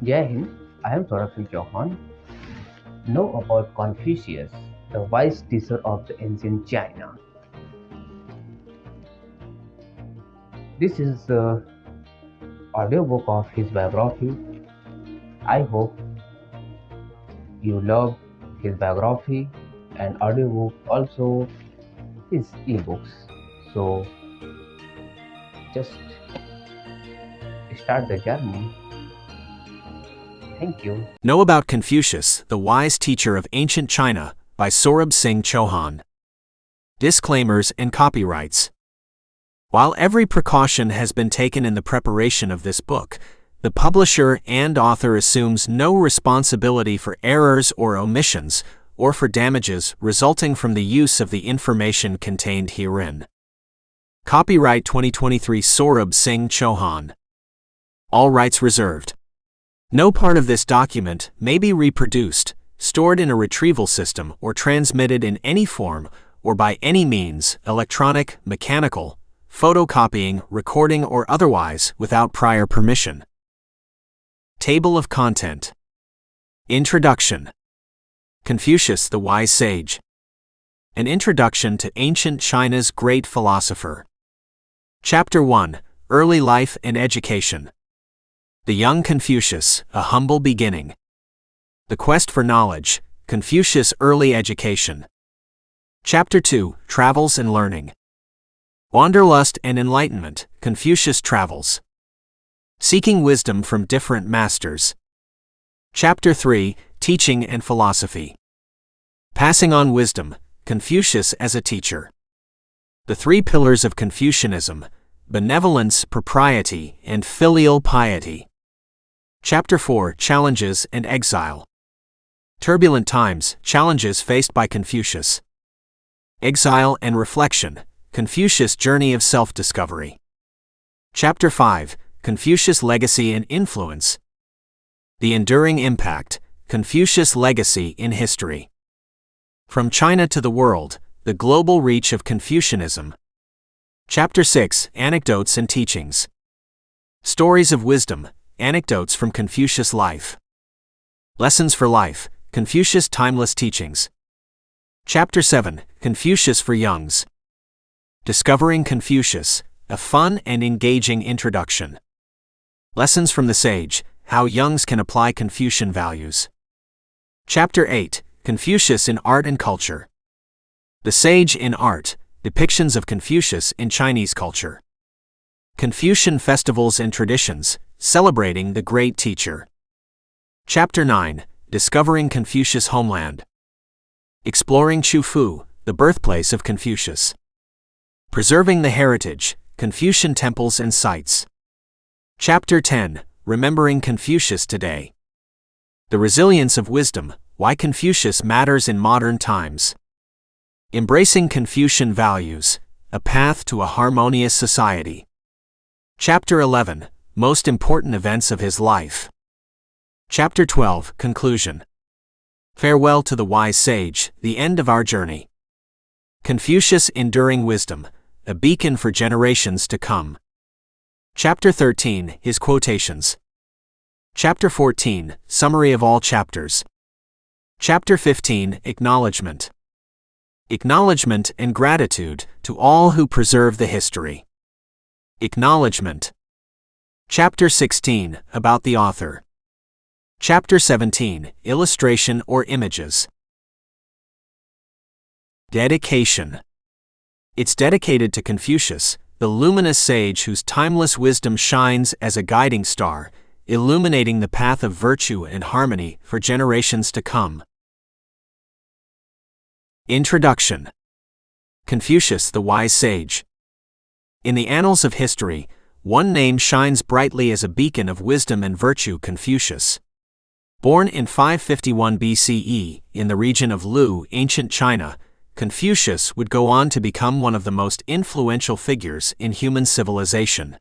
Jai Hind, I am Saurabh Singh Chauhan. Know about Confucius, the wise teacher of the ancient China. This is the audiobook of his biography. I hope you love his biography and audiobook, also his ebooks. So just start the journey. Thank you. Know about Confucius, the wise teacher of ancient China, by Saurabh Singh Chauhan. Disclaimers and copyrights. While every precaution has been taken in the preparation of this book, the publisher and author assumes no responsibility for errors or omissions, or for damages resulting from the use of the information contained herein. Copyright 2023 Saurabh Singh Chauhan. All rights reserved. No part of this document may be reproduced, stored in a retrieval system, or transmitted in any form, or by any means, electronic, mechanical, photocopying, recording, or otherwise, without prior permission. Table of Content. Introduction. Confucius the Wise Sage. An Introduction to Ancient China's Great Philosopher. Chapter 1. Early Life and Education. The Young Confucius, A Humble Beginning. The Quest for Knowledge, Confucius' Early Education. Chapter 2. Travels and Learning. Wanderlust and Enlightenment, Confucius Travels. Seeking Wisdom from Different Masters. Chapter 3. Teaching and Philosophy. Passing on Wisdom, Confucius as a Teacher. The Three Pillars of Confucianism, Benevolence, Propriety, and Filial Piety. Chapter 4. Challenges and Exile. Turbulent Times, Challenges Faced by Confucius. Exile and Reflection, Confucius' Journey of Self-Discovery. Chapter 5. Confucius' Legacy and Influence. The Enduring Impact, Confucius' Legacy in History. From China to the World, the Global Reach of Confucianism. Chapter 6. Anecdotes and Teachings. Stories of Wisdom, Anecdotes from Confucius' Life. Lessons for Life, Confucius' Timeless Teachings. Chapter 7. Confucius for Youngs. Discovering Confucius, a fun and engaging introduction. Lessons from the Sage, How Youngs Can Apply Confucian Values. Chapter 8. Confucius in Art and Culture. The Sage in Art, Depictions of Confucius in Chinese Culture. Confucian Festivals and Traditions, Celebrating the Great Teacher. Chapter 9. Discovering Confucius' Homeland. Exploring Chufu, the birthplace of Confucius. Preserving the Heritage, Confucian Temples and Sites. Chapter 10. Remembering Confucius Today. The Resilience of Wisdom, Why Confucius Matters in Modern Times. Embracing Confucian Values, A Path to a Harmonious Society. Chapter 11. Most Important Events of His Life. Chapter 12. Conclusion. Farewell to the Wise Sage, the End of Our Journey. Confucius' Enduring Wisdom, A Beacon for Generations to Come. Chapter 13. His Quotations. Chapter 14. Summary of all chapters. Chapter 15. Acknowledgement. Acknowledgement and gratitude to all who preserve the history. Acknowledgement. Chapter 16. About the author. Chapter 17. Illustration or Images. Dedication. It's dedicated to Confucius, the luminous sage whose timeless wisdom shines as a guiding star, illuminating the path of virtue and harmony for generations to come. Introduction. Confucius the Wise Sage. In the annals of history, one name shines brightly as a beacon of wisdom and virtue: Confucius. Born in 551 BCE, in the region of Lu, ancient China, Confucius would go on to become one of the most influential figures in human civilization.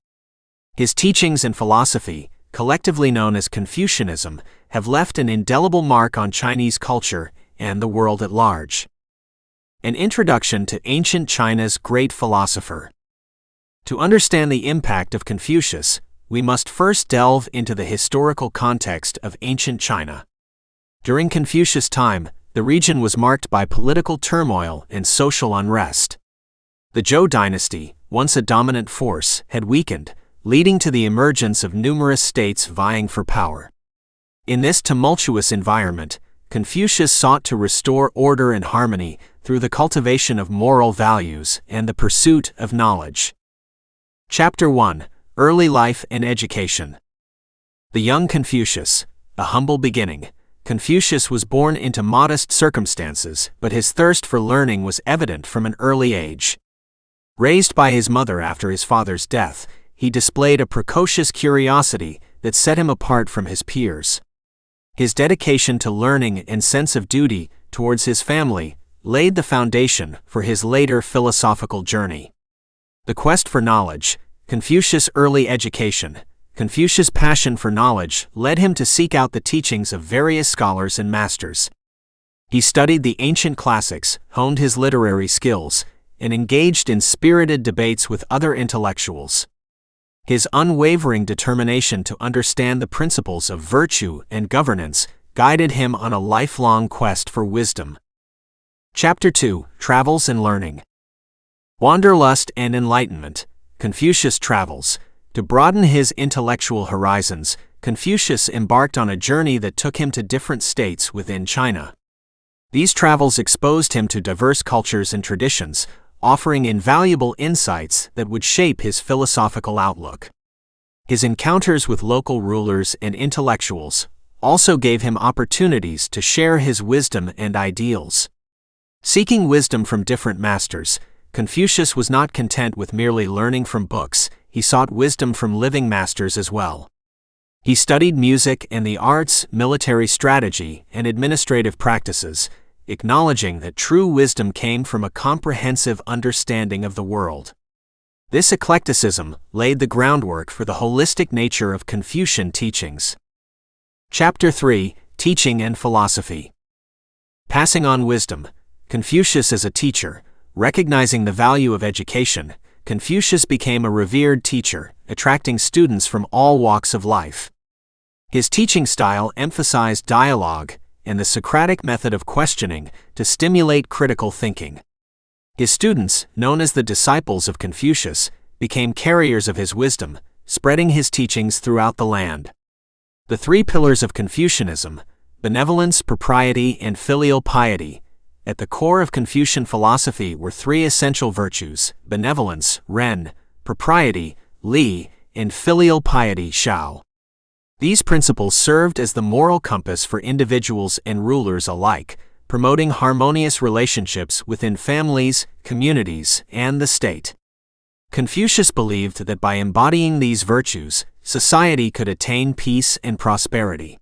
His teachings and philosophy, collectively known as Confucianism, have left an indelible mark on Chinese culture and the world at large. An Introduction to Ancient China's Great Philosopher. To understand the impact of Confucius, we must first delve into the historical context of ancient China. During Confucius' time, the region was marked by political turmoil and social unrest. The Zhou dynasty, once a dominant force, had weakened, leading to the emergence of numerous states vying for power. In this tumultuous environment, Confucius sought to restore order and harmony through the cultivation of moral values and the pursuit of knowledge. Chapter 1: Early Life and Education. The young Confucius, a humble beginning. Confucius was born into modest circumstances, but his thirst for learning was evident from an early age. Raised by his mother after his father's death, he displayed a precocious curiosity that set him apart from his peers. His dedication to learning and sense of duty towards his family laid the foundation for his later philosophical journey. The quest for knowledge, Confucius' early education. Confucius' passion for knowledge led him to seek out the teachings of various scholars and masters. He studied the ancient classics, honed his literary skills, and engaged in spirited debates with other intellectuals. His unwavering determination to understand the principles of virtue and governance guided him on a lifelong quest for wisdom. Chapter 2: Travels and Learning. Wanderlust and Enlightenment. Confucius travels. To broaden his intellectual horizons, Confucius embarked on a journey that took him to different states within China. These travels exposed him to diverse cultures and traditions, offering invaluable insights that would shape his philosophical outlook. His encounters with local rulers and intellectuals also gave him opportunities to share his wisdom and ideals. Seeking wisdom from different masters, Confucius was not content with merely learning from books. He sought wisdom from living masters as well. He studied music and the arts, military strategy, and administrative practices, acknowledging that true wisdom came from a comprehensive understanding of the world. This eclecticism laid the groundwork for the holistic nature of Confucian teachings. Chapter 3: Teaching and Philosophy. Passing on wisdom. Confucius as a teacher. Recognizing the value of education, Confucius became a revered teacher, attracting students from all walks of life. His teaching style emphasized dialogue and the Socratic method of questioning to stimulate critical thinking. His students, known as the disciples of Confucius, became carriers of his wisdom, spreading his teachings throughout the land. The three pillars of Confucianism: benevolence, propriety, and filial piety. At the core of Confucian philosophy were three essential virtues: benevolence, ren; propriety, li; and filial piety, shao. These principles served as the moral compass for individuals and rulers alike, promoting harmonious relationships within families, communities, and the state. Confucius believed that by embodying these virtues, society could attain peace and prosperity.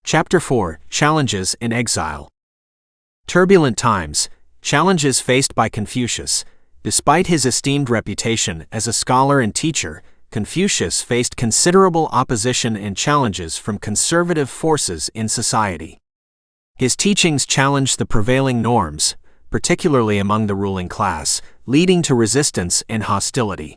Chapter 4: Challenges in Exile. Turbulent times, challenges faced by Confucius. Despite his esteemed reputation as a scholar and teacher, Confucius faced considerable opposition and challenges from conservative forces in society. His teachings challenged the prevailing norms, particularly among the ruling class, leading to resistance and hostility.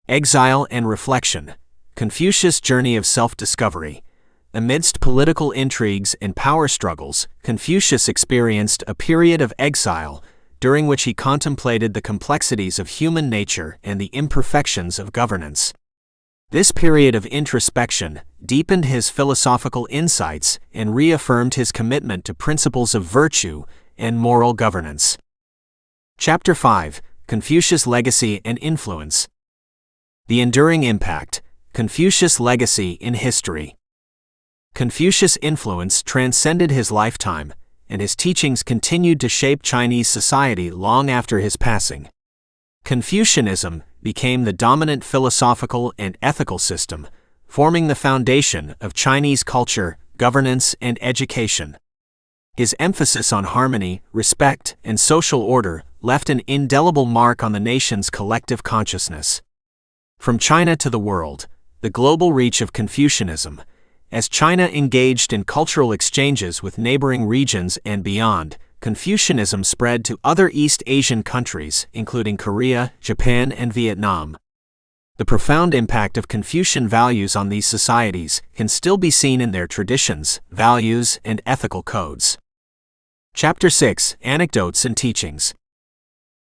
Exile and Reflection. Confucius' journey of self-discovery. Amidst political intrigues and power struggles, Confucius experienced a period of exile, during which he contemplated the complexities of human nature and the imperfections of governance. This period of introspection deepened his philosophical insights and reaffirmed his commitment to principles of virtue and moral governance. Chapter 5: Confucius' Legacy and Influence. The Enduring Impact. Confucius' Legacy in History. Confucius' influence transcended his lifetime, and his teachings continued to shape Chinese society long after his passing. Confucianism became the dominant philosophical and ethical system, forming the foundation of Chinese culture, governance, and education. His emphasis on harmony, respect, and social order left an indelible mark on the nation's collective consciousness. From China to the world, the global reach of Confucianism. As China engaged in cultural exchanges with neighboring regions and beyond, Confucianism spread to other East Asian countries, including Korea, Japan, and Vietnam. The profound impact of Confucian values on these societies can still be seen in their traditions, values, and ethical codes. Chapter 6: Anecdotes and Teachings.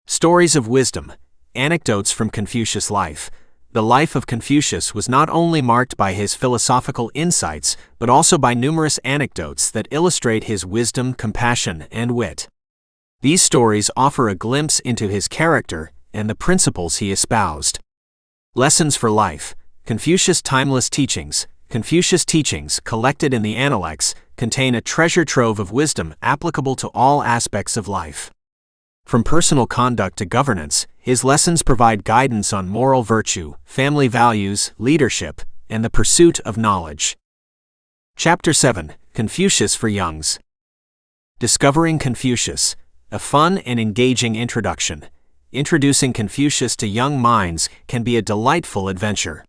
Stories of Wisdom. Anecdotes from Confucius' life. The life of Confucius was not only marked by his philosophical insights, but also by numerous anecdotes that illustrate his wisdom, compassion, and wit. These stories offer a glimpse into his character and the principles he espoused. Lessons for Life. Confucius' Timeless Teachings. Confucius' teachings, collected in the Analects, contain a treasure trove of wisdom applicable to all aspects of life. From personal conduct to governance, his lessons provide guidance on moral virtue, family values, leadership, and the pursuit of knowledge. Chapter 7: Confucius for Youngs. Discovering Confucius. A fun and engaging introduction. Introducing Confucius to young minds can be a delightful adventure.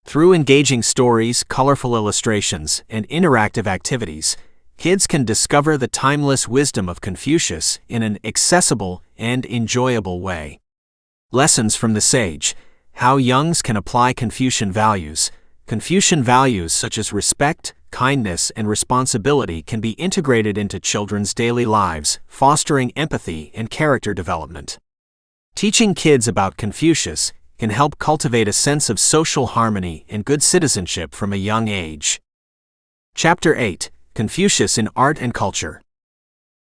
Through engaging stories, colorful illustrations, and interactive activities, kids can discover the timeless wisdom of Confucius in an accessible and enjoyable way. Lessons from the Sage. How youngs can apply Confucian values. Confucian values such as respect, kindness, and responsibility can be integrated into children's daily lives, fostering empathy and character development. Teaching kids about Confucius can help cultivate a sense of social harmony and good citizenship from a young age. Chapter 8: Confucius in Art and Culture.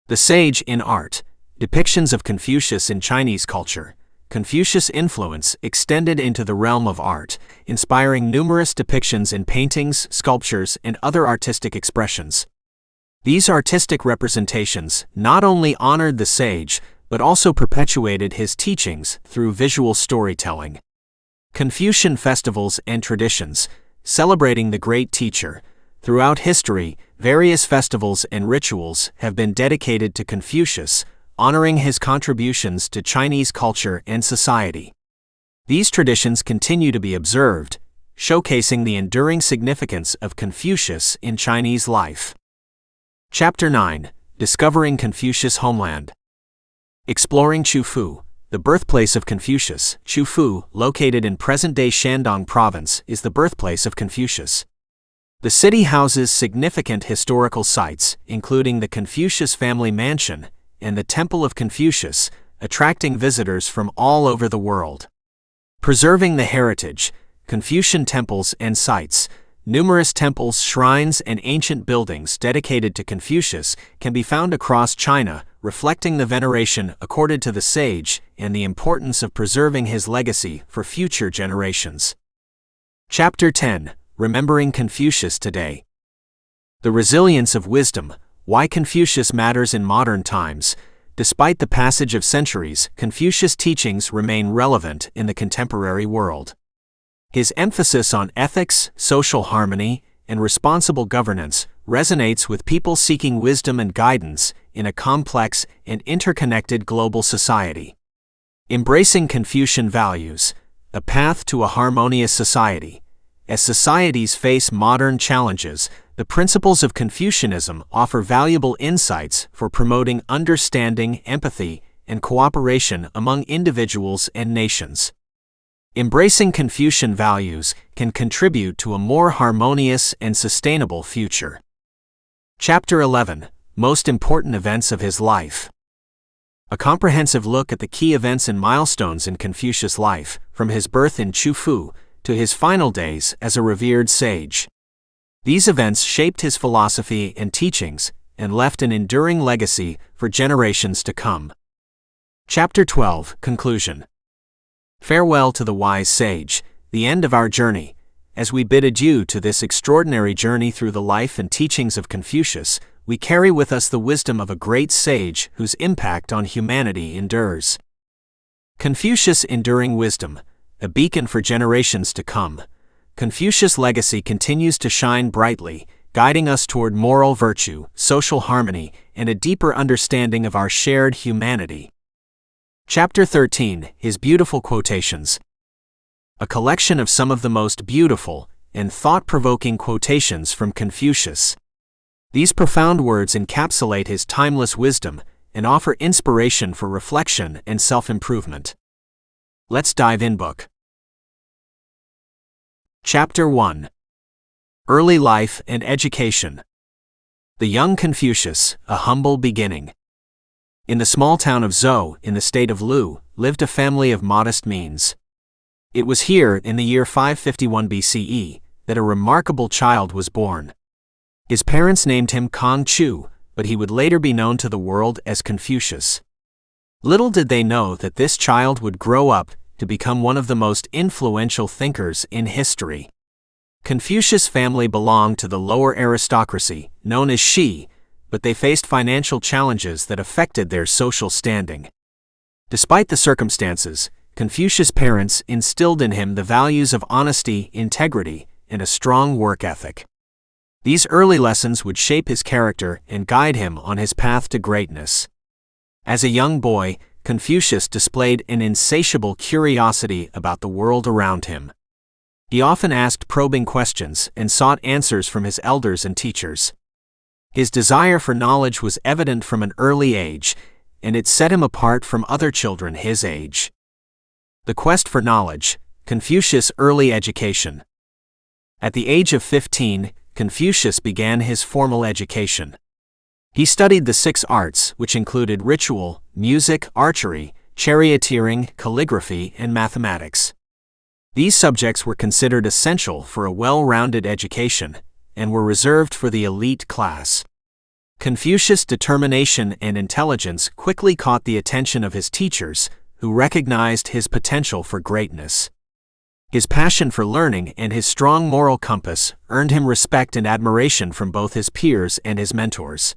The Sage in Art. Depictions of Confucius in Chinese culture. Confucius' influence extended into the realm of art, inspiring numerous depictions in paintings, sculptures, and other artistic expressions. These artistic representations not only honored the sage, but also perpetuated his teachings through visual storytelling. Confucian festivals and traditions, celebrating the great teacher. Throughout history, various festivals and rituals have been dedicated to Confucius, honoring his contributions to Chinese culture and society. These traditions continue to be observed, showcasing the enduring significance of Confucius in Chinese life. Chapter 9: Discovering Confucius' Homeland. Exploring Qufu. The birthplace of Confucius. Qufu, located in present-day Shandong province, is the birthplace of Confucius. The city houses significant historical sites, including the Confucius family mansion and the Temple of Confucius, attracting visitors from all over the world. Preserving the heritage. Confucian temples and sites. Numerous temples, shrines, and ancient buildings dedicated to Confucius can be found across China, reflecting the veneration accorded to the sage and the importance of preserving his legacy for future generations. Chapter 10: Remembering Confucius Today. The Resilience of Wisdom. Why Confucius matters in modern times. Despite the passage of centuries, Confucius' teachings remain relevant in the contemporary world. His emphasis on ethics, social harmony, and responsible governance resonates with people seeking wisdom and guidance in a complex and interconnected global society. Embracing Confucian values. A path to a harmonious society. As societies face modern challenges, the principles of Confucianism offer valuable insights for promoting understanding, empathy, and cooperation among individuals and nations. Embracing Confucian values can contribute to a more harmonious and sustainable future. Chapter 11: Most Important Events of His Life. A comprehensive look at the key events and milestones in Confucius' life, from his birth in Qufu to his final days as a revered sage. These events shaped his philosophy and teachings and left an enduring legacy for generations to come. Chapter 12: Conclusion. Farewell to the wise sage, the end of our journey. As we bid adieu to this extraordinary journey through the life and teachings of Confucius, we carry with us the wisdom of a great sage whose impact on humanity endures. Confucius' enduring wisdom, a beacon for generations to come. Confucius' legacy continues to shine brightly, guiding us toward moral virtue, social harmony, and a deeper understanding of our shared humanity. Chapter 13: His Beautiful Quotations. A collection of some of the most beautiful and thought-provoking quotations from Confucius. These profound words encapsulate his timeless wisdom and offer inspiration for reflection and self-improvement. Let's dive in. Book Chapter 1. Early Life and Education. The young Confucius, a humble beginning. In the small town of Zhou, in the state of Lu, lived a family of modest means. It was here, in the year 551 BCE, that a remarkable child was born. His parents named him Kong Chu, but he would later be known to the world as Confucius. Little did they know that this child would grow up to become one of the most influential thinkers in history. Confucius' family belonged to the lower aristocracy, known as Shi, but they faced financial challenges that affected their social standing. Despite the circumstances, Confucius' parents instilled in him the values of honesty, integrity, and a strong work ethic. These early lessons would shape his character and guide him on his path to greatness. As a young boy, Confucius displayed an insatiable curiosity about the world around him. He often asked probing questions and sought answers from his elders and teachers. His desire for knowledge was evident from an early age, and it set him apart from other children his age. The quest for knowledge, Confucius' early education. At the age of 15, Confucius began his formal education. He studied the 6 arts, which included ritual, music, archery, charioteering, calligraphy, and mathematics. These subjects were considered essential for a well-rounded education, and were reserved for the elite class. Confucius' determination and intelligence quickly caught the attention of his teachers, who recognized his potential for greatness. His passion for learning and his strong moral compass earned him respect and admiration from both his peers and his mentors.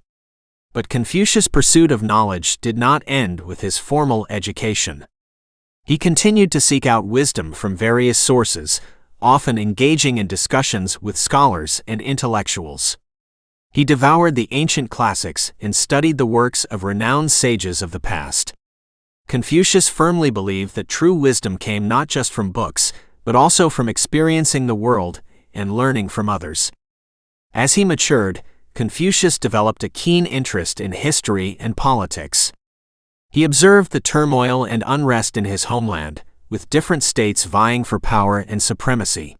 But Confucius' pursuit of knowledge did not end with his formal education. He continued to seek out wisdom from various sources, often engaging in discussions with scholars and intellectuals. He devoured the ancient classics and studied the works of renowned sages of the past. Confucius firmly believed that true wisdom came not just from books, but also from experiencing the world and learning from others. As he matured, Confucius developed a keen interest in history and politics. He observed the turmoil and unrest in his homeland, with different states vying for power and supremacy.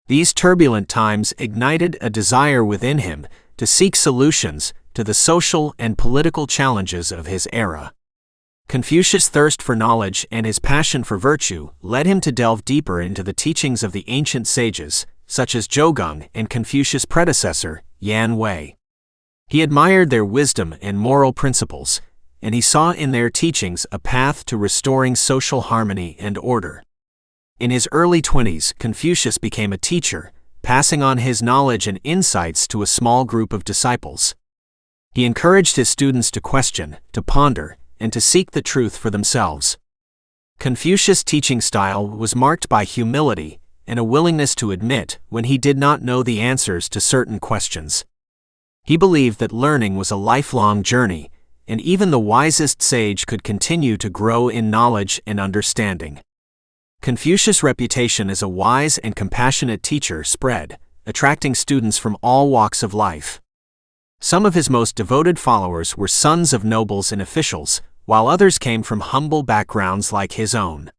These turbulent times ignited a desire within him to seek solutions to the social and political challenges of his era. Confucius' thirst for knowledge and his passion for virtue led him to delve deeper into the teachings of the ancient sages, such as Zhou Geng and Confucius' predecessor, Yan Wei. He admired their wisdom and moral principles, and he saw in their teachings a path to restoring social harmony and order. In his early 20s, Confucius became a teacher, passing on his knowledge and insights to a small group of disciples. He encouraged his students to question, to ponder, and to seek the truth for themselves. Confucius' teaching style was marked by humility and a willingness to admit when he did not know the answers to certain questions. He believed that learning was a lifelong journey, and even the wisest sage could continue to grow in knowledge and understanding. Confucius' reputation as a wise and compassionate teacher spread, attracting students from all walks of life. Some of his most devoted followers were sons of nobles and officials, while others came from humble backgrounds like his own.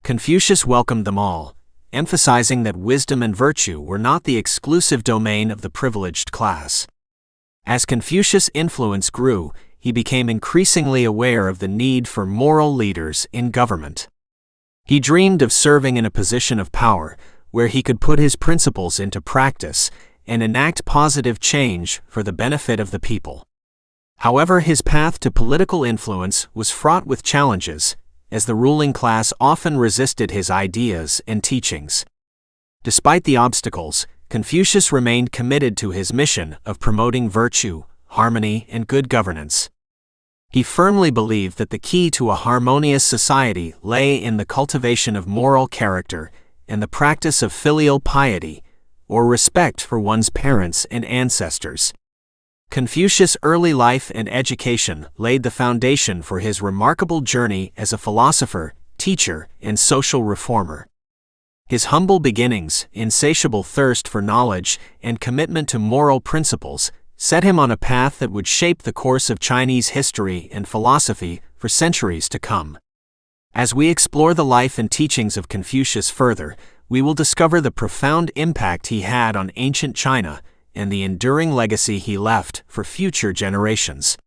Confucius welcomed them all, emphasizing that wisdom and virtue were not the exclusive domain of the privileged class. As Confucius' influence grew, he became increasingly aware of the need for moral leaders in government. He dreamed of serving in a position of power, where he could put his principles into practice and enact positive change for the benefit of the people. However, his path to political influence was fraught with challenges, as the ruling class often resisted his ideas and teachings. Despite the obstacles, Confucius remained committed to his mission of promoting virtue, harmony, and good governance. He firmly believed that the key to a harmonious society lay in the cultivation of moral character and the practice of filial piety, or respect for one's parents and ancestors. Confucius' early life and education laid the foundation for his remarkable journey as a philosopher, teacher, and social reformer. His humble beginnings, insatiable thirst for knowledge, and commitment to moral principles set him on a path that would shape the course of Chinese history and philosophy for centuries to come. As we explore the life and teachings of Confucius further, we will discover the profound impact he had on ancient China and the enduring legacy he left for future generations.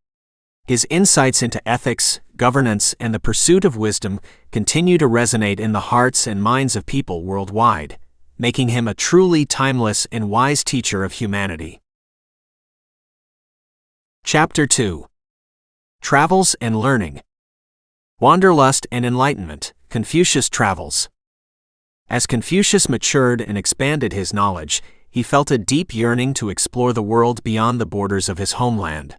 His insights into ethics, governance, and the pursuit of wisdom continue to resonate in the hearts and minds of people worldwide, making him a truly timeless and wise teacher of humanity. Chapter 2. Travels and Learning. Wanderlust and Enlightenment, Confucius Travels. As Confucius matured and expanded his knowledge, he felt a deep yearning to explore the world beyond the borders of his homeland.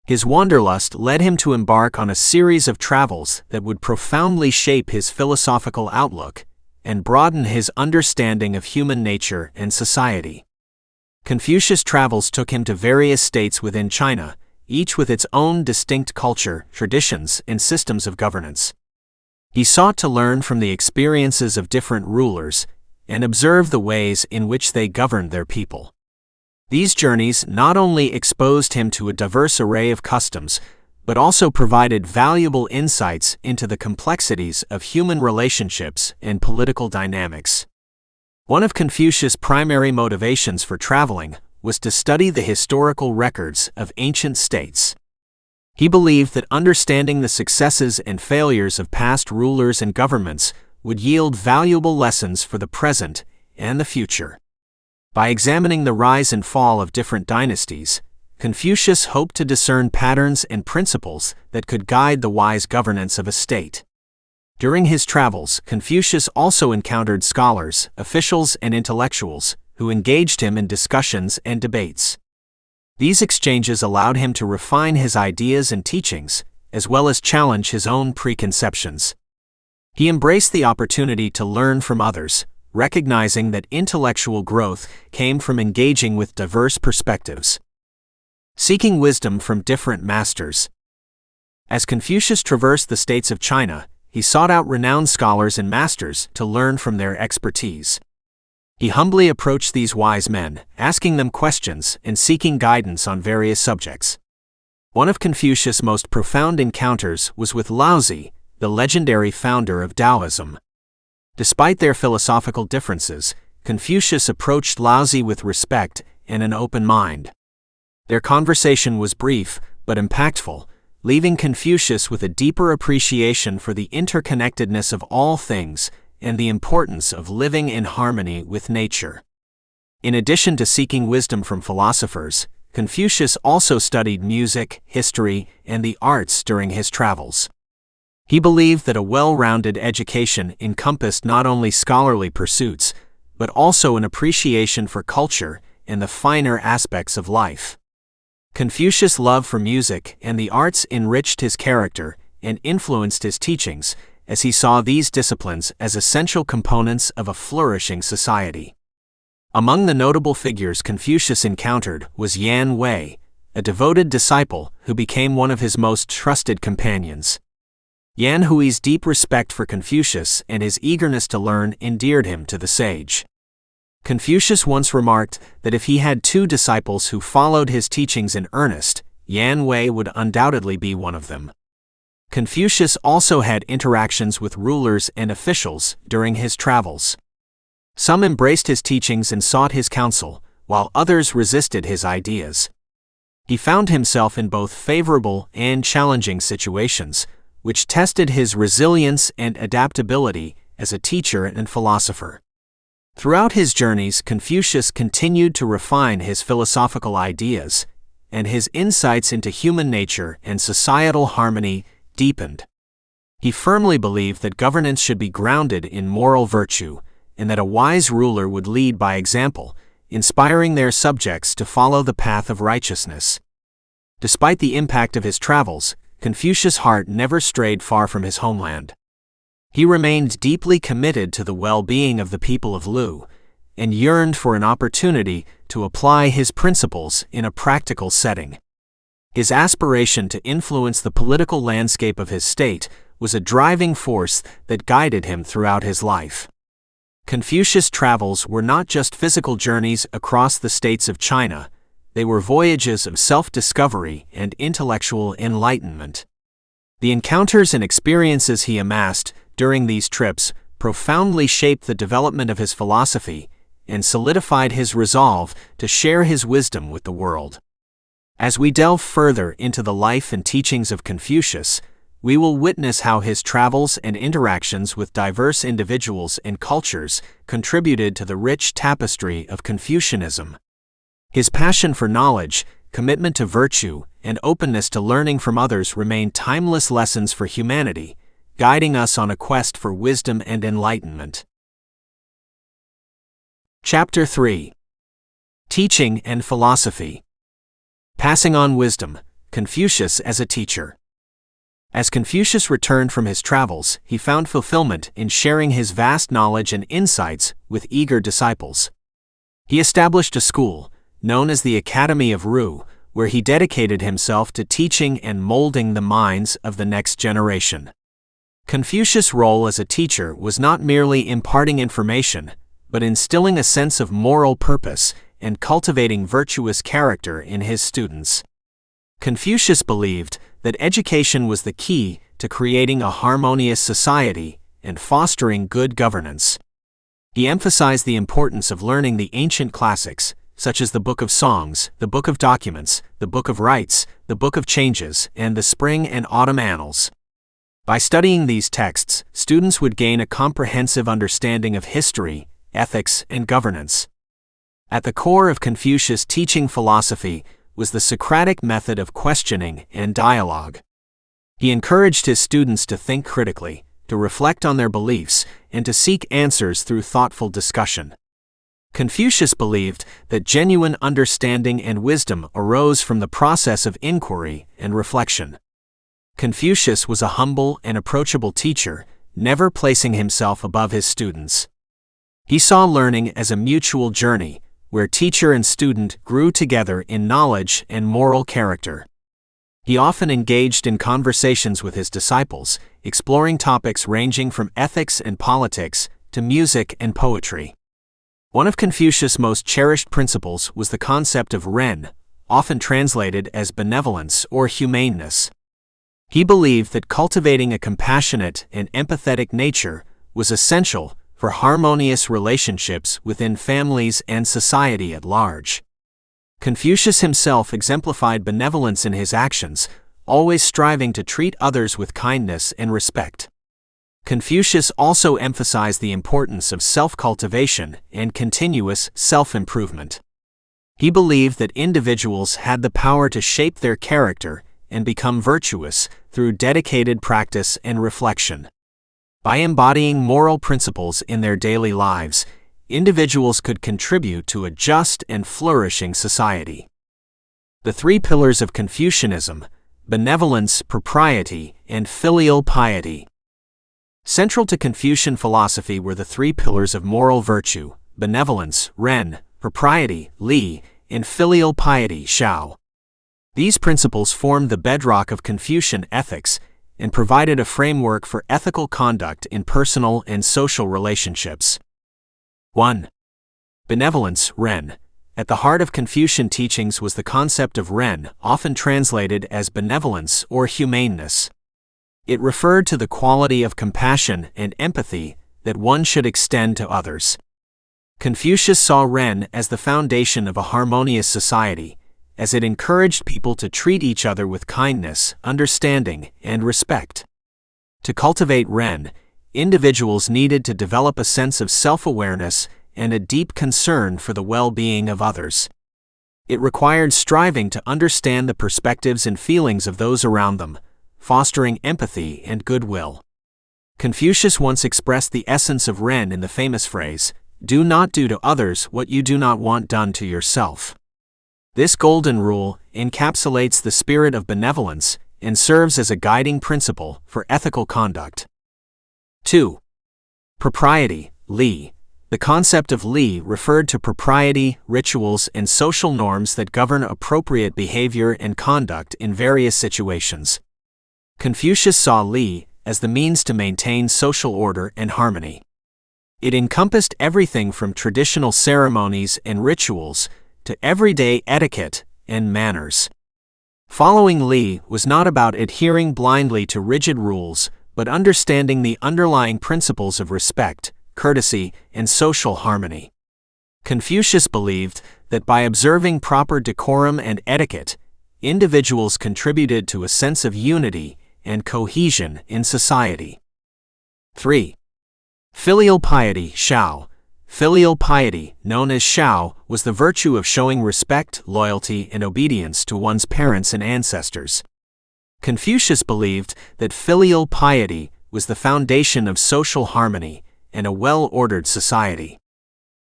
His wanderlust led him to embark on a series of travels that would profoundly shape his philosophical outlook and broaden his understanding of human nature and society. Confucius' travels took him to various states within China, each with its own distinct culture, traditions, and systems of governance. He sought to learn from the experiences of different rulers and observe the ways in which they governed their people. These journeys not only exposed him to a diverse array of customs, but also provided valuable insights into the complexities of human relationships and political dynamics. One of Confucius' primary motivations for traveling was to study the historical records of ancient states. He believed that understanding the successes and failures of past rulers and governments would yield valuable lessons for the present and the future. By examining the rise and fall of different dynasties, Confucius hoped to discern patterns and principles that could guide the wise governance of a state. During his travels, Confucius also encountered scholars, officials, and intellectuals who engaged him in discussions and debates. These exchanges allowed him to refine his ideas and teachings, as well as challenge his own preconceptions. He embraced the opportunity to learn from others, recognizing that intellectual growth came from engaging with diverse perspectives. Seeking wisdom from different masters. As Confucius traversed the states of China, he sought out renowned scholars and masters to learn from their expertise. He humbly approached these wise men, asking them questions and seeking guidance on various subjects. One of Confucius' most profound encounters was with Laozi, the legendary founder of Taoism. Despite their philosophical differences, Confucius approached Laozi with respect and an open mind. Their conversation was brief but impactful, leaving Confucius with a deeper appreciation for the interconnectedness of all things and the importance of living in harmony with nature. In addition to seeking wisdom from philosophers, Confucius also studied music, history, and the arts during his travels. He believed that a well-rounded education encompassed not only scholarly pursuits, but also an appreciation for culture and the finer aspects of life. Confucius' love for music and the arts enriched his character and influenced his teachings, as he saw these disciplines as essential components of a flourishing society. Among the notable figures Confucius encountered was Yan Wei, a devoted disciple who became one of his most trusted companions. Yan Hui's deep respect for Confucius and his eagerness to learn endeared him to the sage. Confucius once remarked that if he had two disciples who followed his teachings in earnest, Yan Wei would undoubtedly be one of them. Confucius also had interactions with rulers and officials during his travels. Some embraced his teachings and sought his counsel, while others resisted his ideas. He found himself in both favorable and challenging situations, which tested his resilience and adaptability as a teacher and philosopher. Throughout his journeys, Confucius continued to refine his philosophical ideas, and his insights into human nature and societal harmony deepened. He firmly believed that governance should be grounded in moral virtue, and that a wise ruler would lead by example, inspiring their subjects to follow the path of righteousness. Despite the impact of his travels, Confucius' heart never strayed far from his homeland. He remained deeply committed to the well-being of the people of Lu, and yearned for an opportunity to apply his principles in a practical setting. His aspiration to influence the political landscape of his state was a driving force that guided him throughout his life. Confucius' travels were not just physical journeys across the states of China, they were voyages of self-discovery and intellectual enlightenment. The encounters and experiences he amassed during these trips profoundly shaped the development of his philosophy and solidified his resolve to share his wisdom with the world. As we delve further into the life and teachings of Confucius, we will witness how his travels and interactions with diverse individuals and cultures contributed to the rich tapestry of Confucianism. His passion for knowledge, commitment to virtue, and openness to learning from others remain timeless lessons for humanity, guiding us on a quest for wisdom and enlightenment. Chapter 3. Teaching and Philosophy. Passing on wisdom, Confucius as a teacher. As Confucius returned from his travels, he found fulfillment in sharing his vast knowledge and insights with eager disciples. He established a school, known as the Academy of Ru, where he dedicated himself to teaching and molding the minds of the next generation. Confucius' role as a teacher was not merely imparting information, but instilling a sense of moral purpose and cultivating virtuous character in his students. Confucius believed that education was the key to creating a harmonious society and fostering good governance. He emphasized the importance of learning the ancient classics, such as the Book of Songs, the Book of Documents, the Book of Rites, the Book of Changes, and the Spring and Autumn Annals. By studying these texts, students would gain a comprehensive understanding of history, ethics, and governance. At the core of Confucius' teaching philosophy was the Socratic method of questioning and dialogue. He encouraged his students to think critically, to reflect on their beliefs, and to seek answers through thoughtful discussion. Confucius believed that genuine understanding and wisdom arose from the process of inquiry and reflection. Confucius was a humble and approachable teacher, never placing himself above his students. He saw learning as a mutual journey, where teacher and student grew together in knowledge and moral character. He often engaged in conversations with his disciples, exploring topics ranging from ethics and politics to music and poetry. One of Confucius' most cherished principles was the concept of ren, often translated as benevolence or humaneness. He believed that cultivating a compassionate and empathetic nature was essential for harmonious relationships within families and society at large. Confucius himself exemplified benevolence in his actions, always striving to treat others with kindness and respect. Confucius also emphasized the importance of self-cultivation and continuous self-improvement. He believed that individuals had the power to shape their character and become virtuous through dedicated practice and reflection. By embodying moral principles in their daily lives, individuals could contribute to a just and flourishing society. The three pillars of Confucianism: benevolence, propriety, and filial piety. Central to Confucian philosophy were the three pillars of moral virtue: benevolence, ren, propriety, li, and filial piety, shao. These principles formed the bedrock of Confucian ethics and provided a framework for ethical conduct in personal and social relationships. 1. Benevolence, ren. At the heart of Confucian teachings was the concept of ren, often translated as benevolence or humaneness. It referred to the quality of compassion and empathy that one should extend to others. Confucius saw ren as the foundation of a harmonious society, as it encouraged people to treat each other with kindness, understanding, and respect. To cultivate ren, individuals needed to develop a sense of self-awareness and a deep concern for the well-being of others. It required striving to understand the perspectives and feelings of those around them, fostering empathy and goodwill. Confucius once expressed the essence of ren in the famous phrase, "Do not do to others what you do not want done to yourself." This golden rule encapsulates the spirit of benevolence and serves as a guiding principle for ethical conduct. 2. Propriety, li. The concept of li referred to propriety, rituals, and social norms that govern appropriate behavior and conduct in various situations. Confucius saw li as the means to maintain social order and harmony. It encompassed everything from traditional ceremonies and rituals to everyday etiquette and manners. Following li was not about adhering blindly to rigid rules, but understanding the underlying principles of respect, courtesy, and social harmony. Confucius believed that by observing proper decorum and etiquette, individuals contributed to a sense of unity and cohesion in society. 3. Filial piety, Shao. Filial piety, known as Shao, was the virtue of showing respect, loyalty, and obedience to one's parents and ancestors. Confucius believed that filial piety was the foundation of social harmony and a well-ordered society.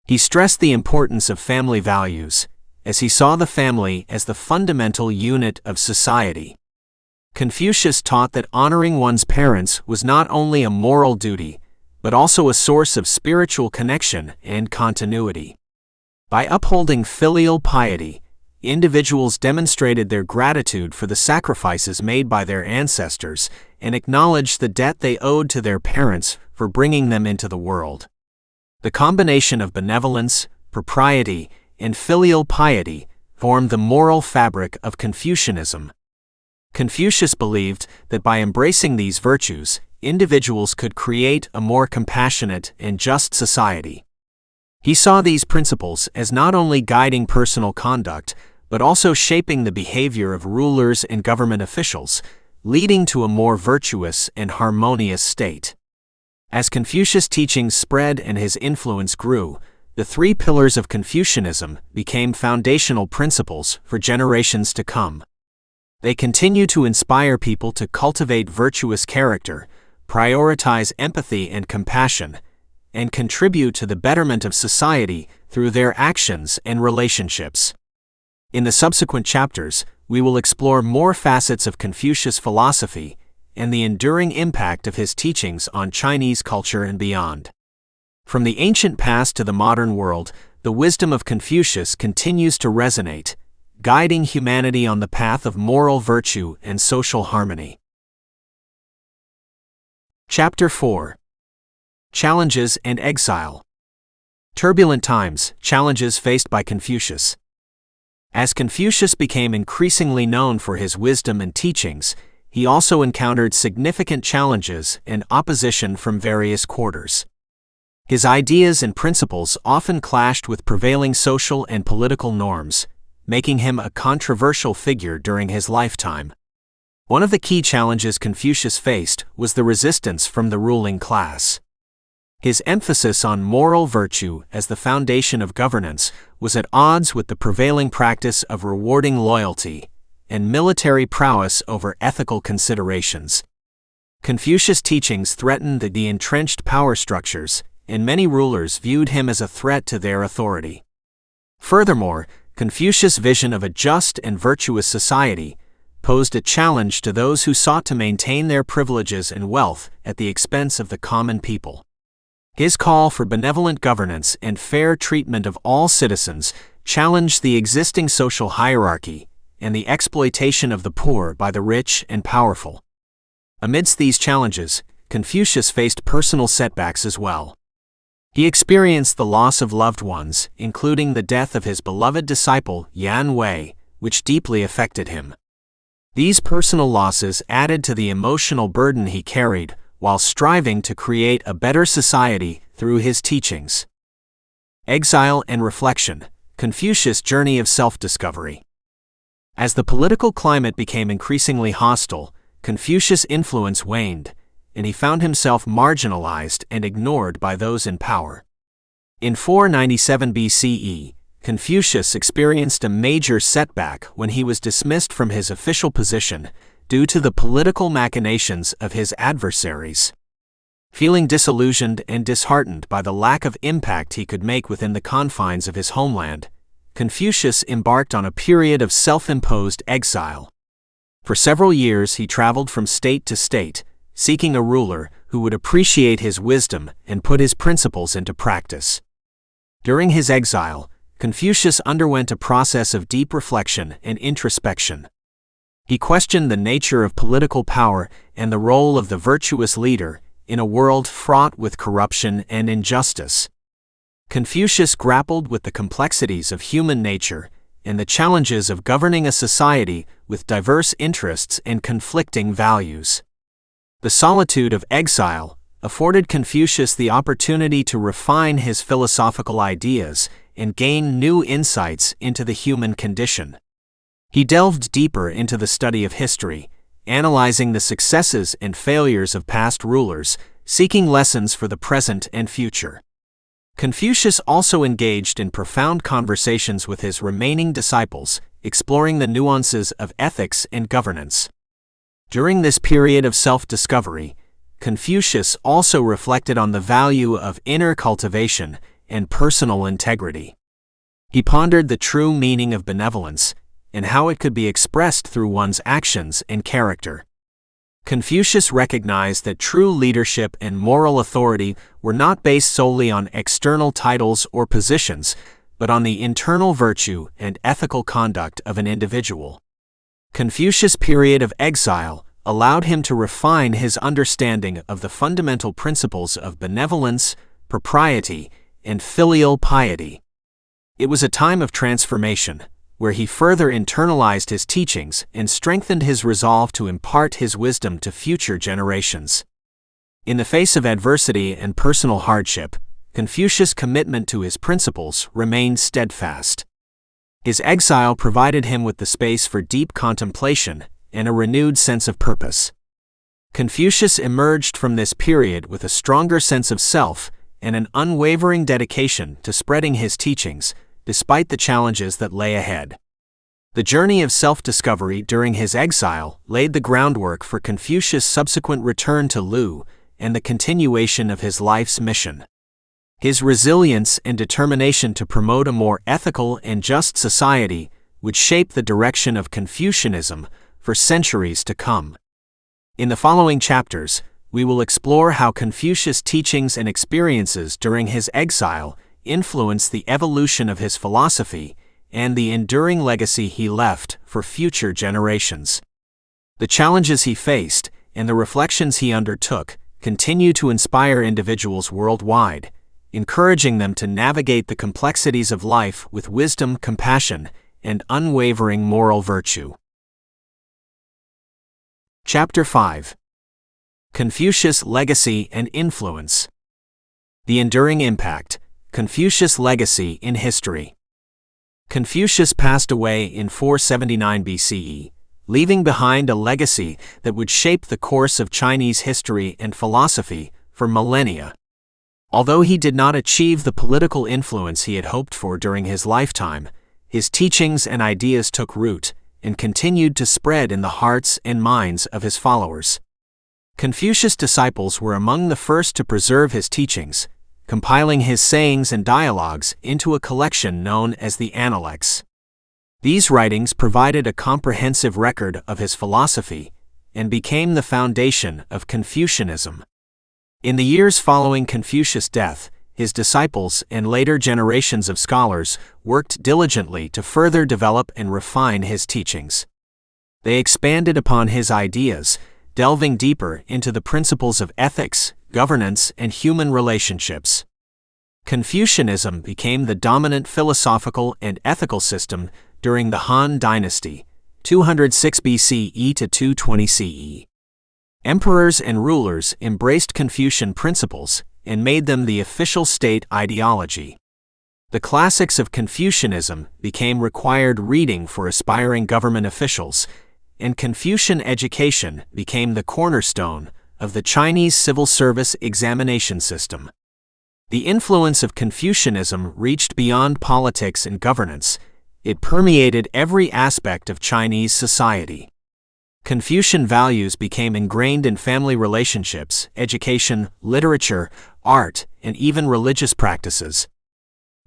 He stressed the importance of family values, as he saw the family as the fundamental unit of society. Confucius taught that honoring one's parents was not only a moral duty, but also a source of spiritual connection and continuity. By upholding filial piety, individuals demonstrated their gratitude for the sacrifices made by their ancestors and acknowledged the debt they owed to their parents for bringing them into the world. The combination of benevolence, propriety, and filial piety formed the moral fabric of Confucianism. Confucius believed that by embracing these virtues, individuals could create a more compassionate and just society. He saw these principles as not only guiding personal conduct, but also shaping the behavior of rulers and government officials, leading to a more virtuous and harmonious state. As Confucius' teachings spread and his influence grew, the 3 pillars of Confucianism became foundational principles for generations to come. They continue to inspire people to cultivate virtuous character, prioritize empathy and compassion, and contribute to the betterment of society through their actions and relationships. In the subsequent chapters, we will explore more facets of Confucius' philosophy and the enduring impact of his teachings on Chinese culture and beyond. From the ancient past to the modern world, the wisdom of Confucius continues to resonate, guiding humanity on the path of moral virtue and social harmony. Chapter 4. Challenges and Exile. Turbulent times, challenges faced by Confucius. As Confucius became increasingly known for his wisdom and teachings, he also encountered significant challenges and opposition from various quarters. His ideas and principles often clashed with prevailing social and political norms, making him a controversial figure during his lifetime. One of the key challenges Confucius faced was the resistance from the ruling class. His emphasis on moral virtue as the foundation of governance was at odds with the prevailing practice of rewarding loyalty and military prowess over ethical considerations. Confucius' teachings threatened the entrenched power structures, and many rulers viewed him as a threat to their authority. Furthermore, Confucius' vision of a just and virtuous society posed a challenge to those who sought to maintain their privileges and wealth at the expense of the common people. His call for benevolent governance and fair treatment of all citizens challenged the existing social hierarchy and the exploitation of the poor by the rich and powerful. Amidst these challenges, Confucius faced personal setbacks as well. He experienced the loss of loved ones, including the death of his beloved disciple Yan Wei, which deeply affected him. These personal losses added to the emotional burden he carried while striving to create a better society through his teachings. Exile and reflection, Confucius' journey of self-discovery. As the political climate became increasingly hostile, Confucius' influence waned, and he found himself marginalized and ignored by those in power. In 497 BCE, Confucius experienced a major setback when he was dismissed from his official position due to the political machinations of his adversaries. Feeling disillusioned and disheartened by the lack of impact he could make within the confines of his homeland, Confucius embarked on a period of self-imposed exile. For several years he traveled from state to state, seeking a ruler who would appreciate his wisdom and put his principles into practice. During his exile, Confucius underwent a process of deep reflection and introspection. He questioned the nature of political power and the role of the virtuous leader in a world fraught with corruption and injustice. Confucius grappled with the complexities of human nature and the challenges of governing a society with diverse interests and conflicting values. The solitude of exile afforded Confucius the opportunity to refine his philosophical ideas and gain new insights into the human condition. He delved deeper into the study of history, analyzing the successes and failures of past rulers, seeking lessons for the present and future. Confucius also engaged in profound conversations with his remaining disciples, exploring the nuances of ethics and governance. During this period of self-discovery, Confucius also reflected on the value of inner cultivation and personal integrity. He pondered the true meaning of benevolence and how it could be expressed through one's actions and character. Confucius recognized that true leadership and moral authority were not based solely on external titles or positions, but on the internal virtue and ethical conduct of an individual. Confucius' period of exile allowed him to refine his understanding of the fundamental principles of benevolence, propriety, and filial piety. It was a time of transformation, where he further internalized his teachings and strengthened his resolve to impart his wisdom to future generations. In the face of adversity and personal hardship, Confucius' commitment to his principles remained steadfast. His exile provided him with the space for deep contemplation and a renewed sense of purpose. Confucius emerged from this period with a stronger sense of self and an unwavering dedication to spreading his teachings, despite the challenges that lay ahead. The journey of self-discovery during his exile laid the groundwork for Confucius' subsequent return to Lu and the continuation of his life's mission. His resilience and determination to promote a more ethical and just society would shape the direction of Confucianism for centuries to come. In the following chapters, we will explore how Confucius' teachings and experiences during his exile influenced the evolution of his philosophy and the enduring legacy he left for future generations. The challenges he faced and the reflections he undertook continue to inspire individuals worldwide, encouraging them to navigate the complexities of life with wisdom, compassion, and unwavering moral virtue. Chapter 5. Confucius' Legacy and Influence. The Enduring Impact. Confucius' Legacy in History. Confucius passed away in 479 BCE, leaving behind a legacy that would shape the course of Chinese history and philosophy for millennia. Although he did not achieve the political influence he had hoped for during his lifetime, his teachings and ideas took root and continued to spread in the hearts and minds of his followers. Confucius' disciples were among the first to preserve his teachings, compiling his sayings and dialogues into a collection known as the Analects. These writings provided a comprehensive record of his philosophy and became the foundation of Confucianism. In the years following Confucius' death, his disciples and later generations of scholars worked diligently to further develop and refine his teachings. They expanded upon his ideas, delving deeper into the principles of ethics, governance, and human relationships. Confucianism became the dominant philosophical and ethical system during the Han Dynasty, 206 BCE to 220 CE. Emperors and rulers embraced Confucian principles and made them the official state ideology. The classics of Confucianism became required reading for aspiring government officials, and Confucian education became the cornerstone of the Chinese civil service examination system. The influence of Confucianism reached beyond politics and governance. It permeated every aspect of Chinese society. Confucian values became ingrained in family relationships, education, literature, art, and even religious practices.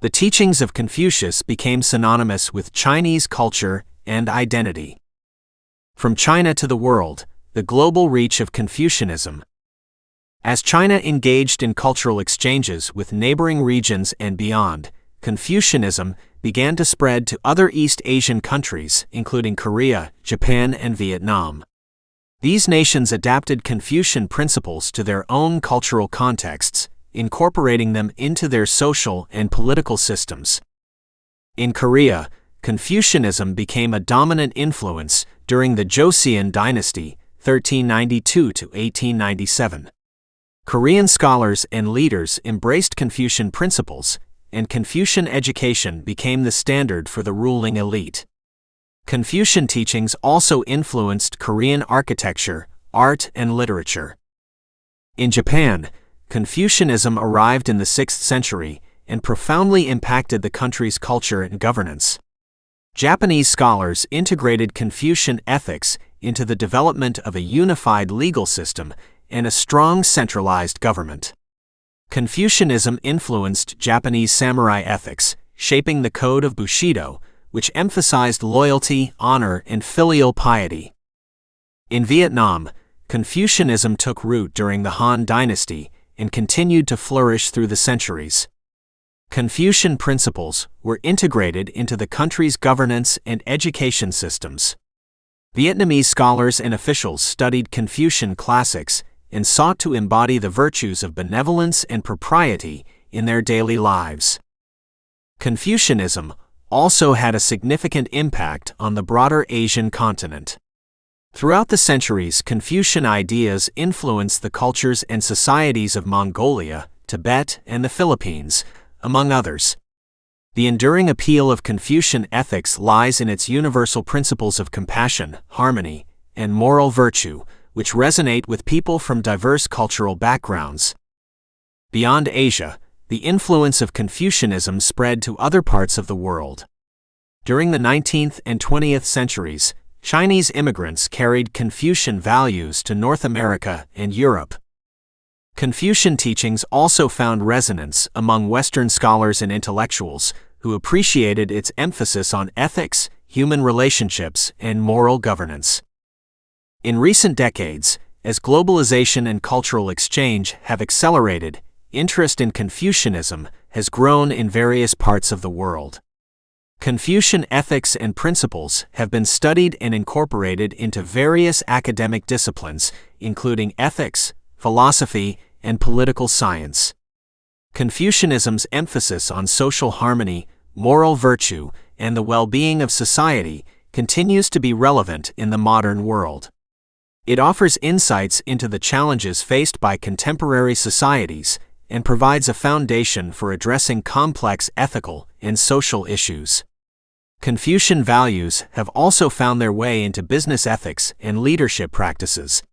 The teachings of Confucius became synonymous with Chinese culture and identity. From China to the world, the global reach of Confucianism. As China engaged in cultural exchanges with neighboring regions and beyond, Confucianism began to spread to other East Asian countries, including Korea, Japan, and Vietnam. These nations adapted Confucian principles to their own cultural contexts, incorporating them into their social and political systems. In Korea, Confucianism became a dominant influence during the Joseon dynasty, 1392 to 1897. Korean scholars and leaders embraced Confucian principles, and Confucian education became the standard for the ruling elite. Confucian teachings also influenced Korean architecture, art, and literature. In Japan, Confucianism arrived in the 6th century and profoundly impacted the country's culture and governance. Japanese scholars integrated Confucian ethics into the development of a unified legal system and a strong centralized government. Confucianism influenced Japanese samurai ethics, shaping the code of Bushido, which emphasized loyalty, honor, and filial piety. In Vietnam, Confucianism took root during the Han Dynasty and continued to flourish through the centuries. Confucian principles were integrated into the country's governance and education systems. Vietnamese scholars and officials studied Confucian classics and sought to embody the virtues of benevolence and propriety in their daily lives. Confucianism also had a significant impact on the broader Asian continent. Throughout the centuries, Confucian ideas influenced the cultures and societies of Mongolia, Tibet, and the Philippines, among others. The enduring appeal of Confucian ethics lies in its universal principles of compassion, harmony, and moral virtue, which resonate with people from diverse cultural backgrounds. Beyond Asia, the influence of Confucianism spread to other parts of the world. During the 19th and 20th centuries, Chinese immigrants carried Confucian values to North America and Europe. Confucian teachings also found resonance among Western scholars and intellectuals who appreciated its emphasis on ethics, human relationships, and moral governance. In recent decades, as globalization and cultural exchange have accelerated, interest in Confucianism has grown in various parts of the world. Confucian ethics and principles have been studied and incorporated into various academic disciplines, including ethics, philosophy, and political science. Confucianism's emphasis on social harmony, moral virtue, and the well-being of society continues to be relevant in the modern world. It offers insights into the challenges faced by contemporary societies and provides a foundation for addressing complex ethical and social issues. Confucian values have also found their way into business ethics and leadership practices.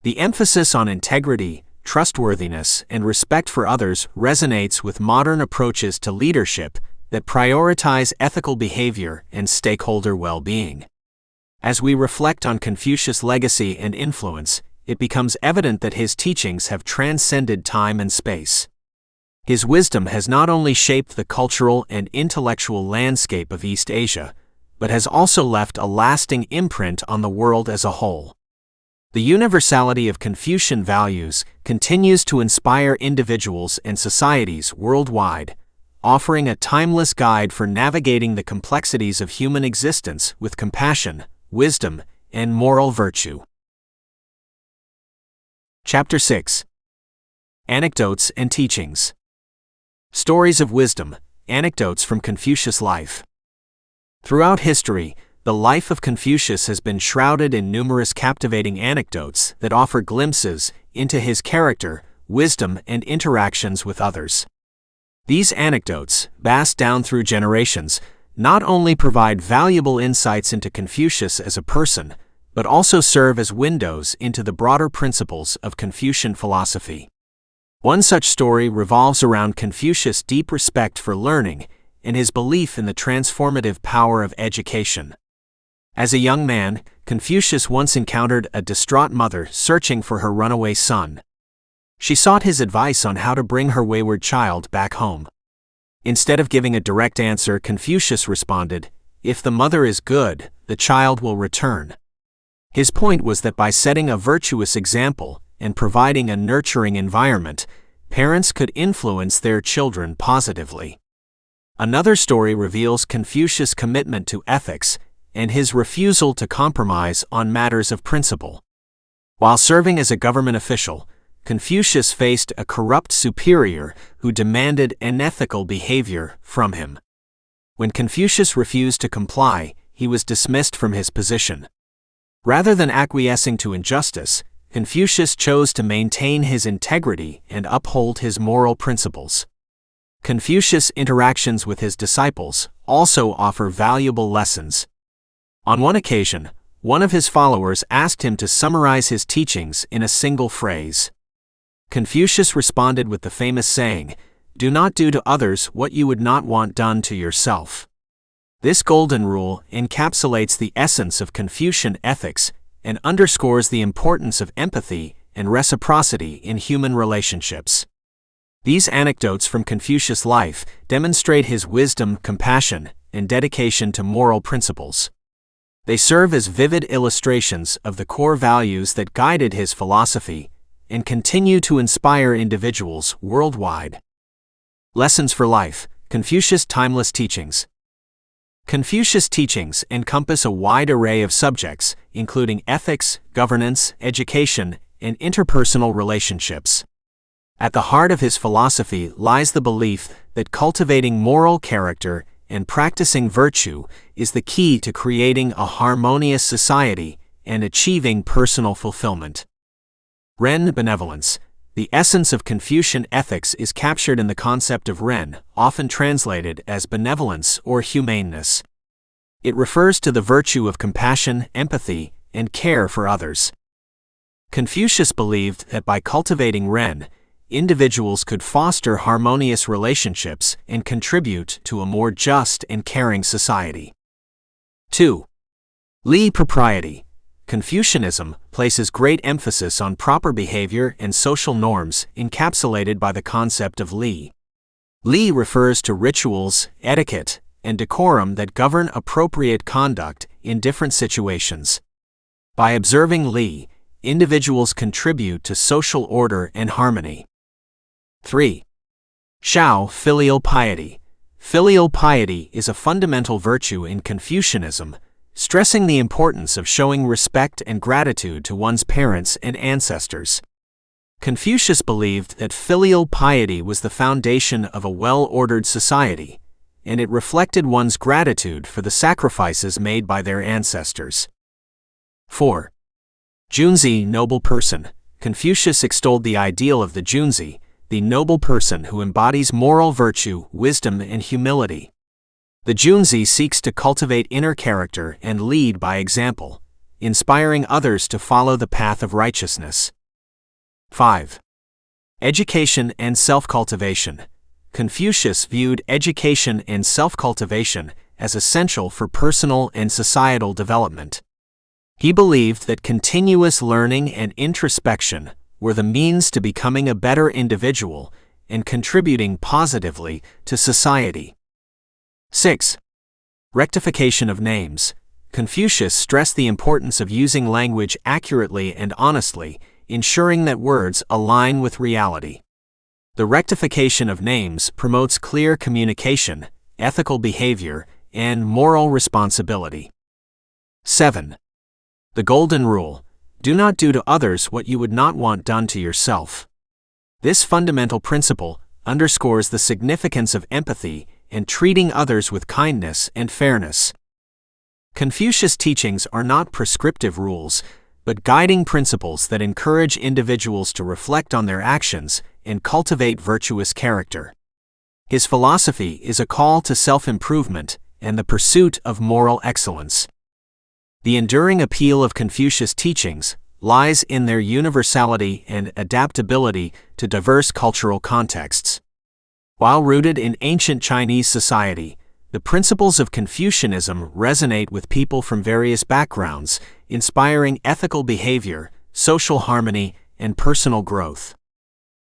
The emphasis on integrity, trustworthiness, and respect for others resonates with modern approaches to leadership that prioritize ethical behavior and stakeholder well-being. As we reflect on Confucius' legacy and influence, it becomes evident that his teachings have transcended time and space. His wisdom has not only shaped the cultural and intellectual landscape of East Asia, but has also left a lasting imprint on the world as a whole. The universality of Confucian values continues to inspire individuals and societies worldwide, offering a timeless guide for navigating the complexities of human existence with compassion, wisdom, and moral virtue. Chapter 6. Anecdotes and Teachings. Stories of Wisdom, Anecdotes from Confucius' Life. Throughout history, the life of Confucius has been shrouded in numerous captivating anecdotes that offer glimpses into his character, wisdom, and interactions with others. These anecdotes, passed down through generations, not only provide valuable insights into Confucius as a person, but also serve as windows into the broader principles of Confucian philosophy. One such story revolves around Confucius' deep respect for learning and his belief in the transformative power of education. As a young man, Confucius once encountered a distraught mother searching for her runaway son. She sought his advice on how to bring her wayward child back home. Instead of giving a direct answer, Confucius responded, "If the mother is good, the child will return." His point was that by setting a virtuous example and providing a nurturing environment, parents could influence their children positively. Another story reveals Confucius' commitment to ethics and his refusal to compromise on matters of principle. While serving as a government official, Confucius faced a corrupt superior who demanded unethical behavior from him. When Confucius refused to comply, he was dismissed from his position. Rather than acquiescing to injustice, Confucius chose to maintain his integrity and uphold his moral principles. Confucius' interactions with his disciples also offer valuable lessons. On one occasion, one of his followers asked him to summarize his teachings in a single phrase. Confucius responded with the famous saying, "Do not do to others what you would not want done to yourself." This golden rule encapsulates the essence of Confucian ethics and underscores the importance of empathy and reciprocity in human relationships. These anecdotes from Confucius' life demonstrate his wisdom, compassion, and dedication to moral principles. They serve as vivid illustrations of the core values that guided his philosophy and continue to inspire individuals worldwide. Lessons for life: Confucius' timeless teachings. Confucius' teachings encompass a wide array of subjects, including ethics, governance, education, and interpersonal relationships. At the heart of his philosophy lies the belief that cultivating moral character and practicing virtue is the key to creating a harmonious society and achieving personal fulfillment. Ren, benevolence. The essence of Confucian ethics is captured in the concept of ren, often translated as benevolence or humaneness. It refers to the virtue of compassion, empathy, and care for others. Confucius believed that by cultivating ren, individuals could foster harmonious relationships and contribute to a more just and caring society. 2. Li, propriety. Confucianism places great emphasis on proper behavior and social norms encapsulated by the concept of li. Li refers to rituals, etiquette, and decorum that govern appropriate conduct in different situations. By observing li, individuals contribute to social order and harmony. 3. Shao, filial piety. Filial piety is a fundamental virtue in Confucianism, stressing the importance of showing respect and gratitude to one's parents and ancestors. Confucius believed that filial piety was the foundation of a well-ordered society, and it reflected one's gratitude for the sacrifices made by their ancestors. 4. Junzi, noble person. Confucius extolled the ideal of the junzi, the noble person who embodies moral virtue, wisdom, and humility. The junzi seeks to cultivate inner character and lead by example, inspiring others to follow the path of righteousness. 5. Education and self-cultivation. Confucius viewed education and self-cultivation as essential for personal and societal development. He believed that continuous learning and introspection were the means to becoming a better individual and contributing positively to society. 6. Rectification of names. Confucius stressed the importance of using language accurately and honestly, ensuring that words align with reality. The rectification of names promotes clear communication, ethical behavior, and moral responsibility. 7. The Golden Rule. Do not do to others what you would not want done to yourself. This fundamental principle underscores the significance of empathy and treating others with kindness and fairness. Confucius' teachings are not prescriptive rules, but guiding principles that encourage individuals to reflect on their actions and cultivate virtuous character. His philosophy is a call to self-improvement and the pursuit of moral excellence. The enduring appeal of Confucius' teachings lies in their universality and adaptability to diverse cultural contexts. While rooted in ancient Chinese society, the principles of Confucianism resonate with people from various backgrounds, inspiring ethical behavior, social harmony, and personal growth.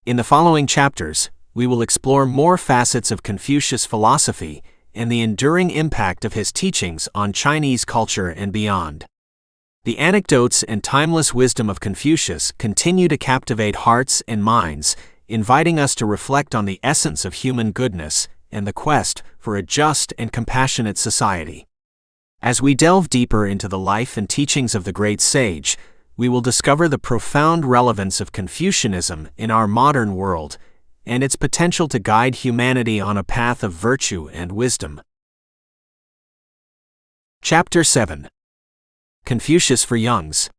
In the following chapters, we will explore more facets of Confucius' philosophy and the enduring impact of his teachings on Chinese culture and beyond. The anecdotes and timeless wisdom of Confucius continue to captivate hearts and minds, inviting us to reflect on the essence of human goodness and the quest for a just and compassionate society. As we delve deeper into the life and teachings of the great sage, we will discover the profound relevance of Confucianism in our modern world and its potential to guide humanity on a path of virtue and wisdom. Chapter 7. Confucius for Youngs.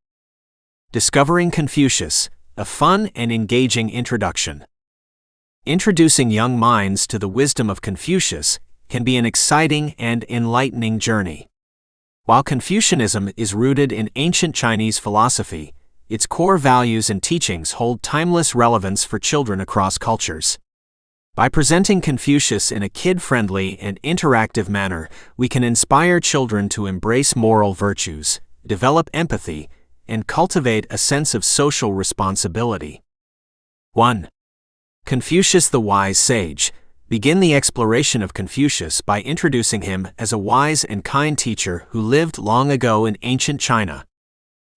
Discovering Confucius, a fun and engaging introduction. Introducing young minds to the wisdom of Confucius can be an exciting and enlightening journey. While Confucianism is rooted in ancient Chinese philosophy, its core values and teachings hold timeless relevance for children across cultures. By presenting Confucius in a kid-friendly and interactive manner, we can inspire children to embrace moral virtues, develop empathy, and cultivate a sense of social responsibility. 1. Confucius the Wise Sage. Begin the exploration of Confucius by introducing him as a wise and kind teacher who lived long ago in ancient China.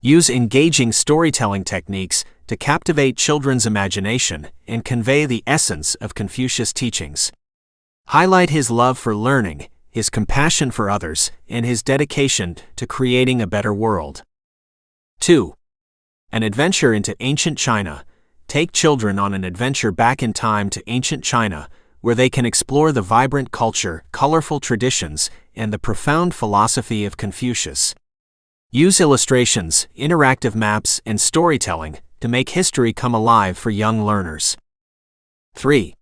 Use engaging storytelling techniques to captivate children's imagination and convey the essence of Confucius' teachings. Highlight his love for learning, his compassion for others, and his dedication to creating a better world. 2. An adventure into ancient China. Take children on an adventure back in time to ancient China, where they can explore the vibrant culture, colorful traditions, and the profound philosophy of Confucius. Use illustrations, interactive maps, and storytelling to make history come alive for young learners. 3.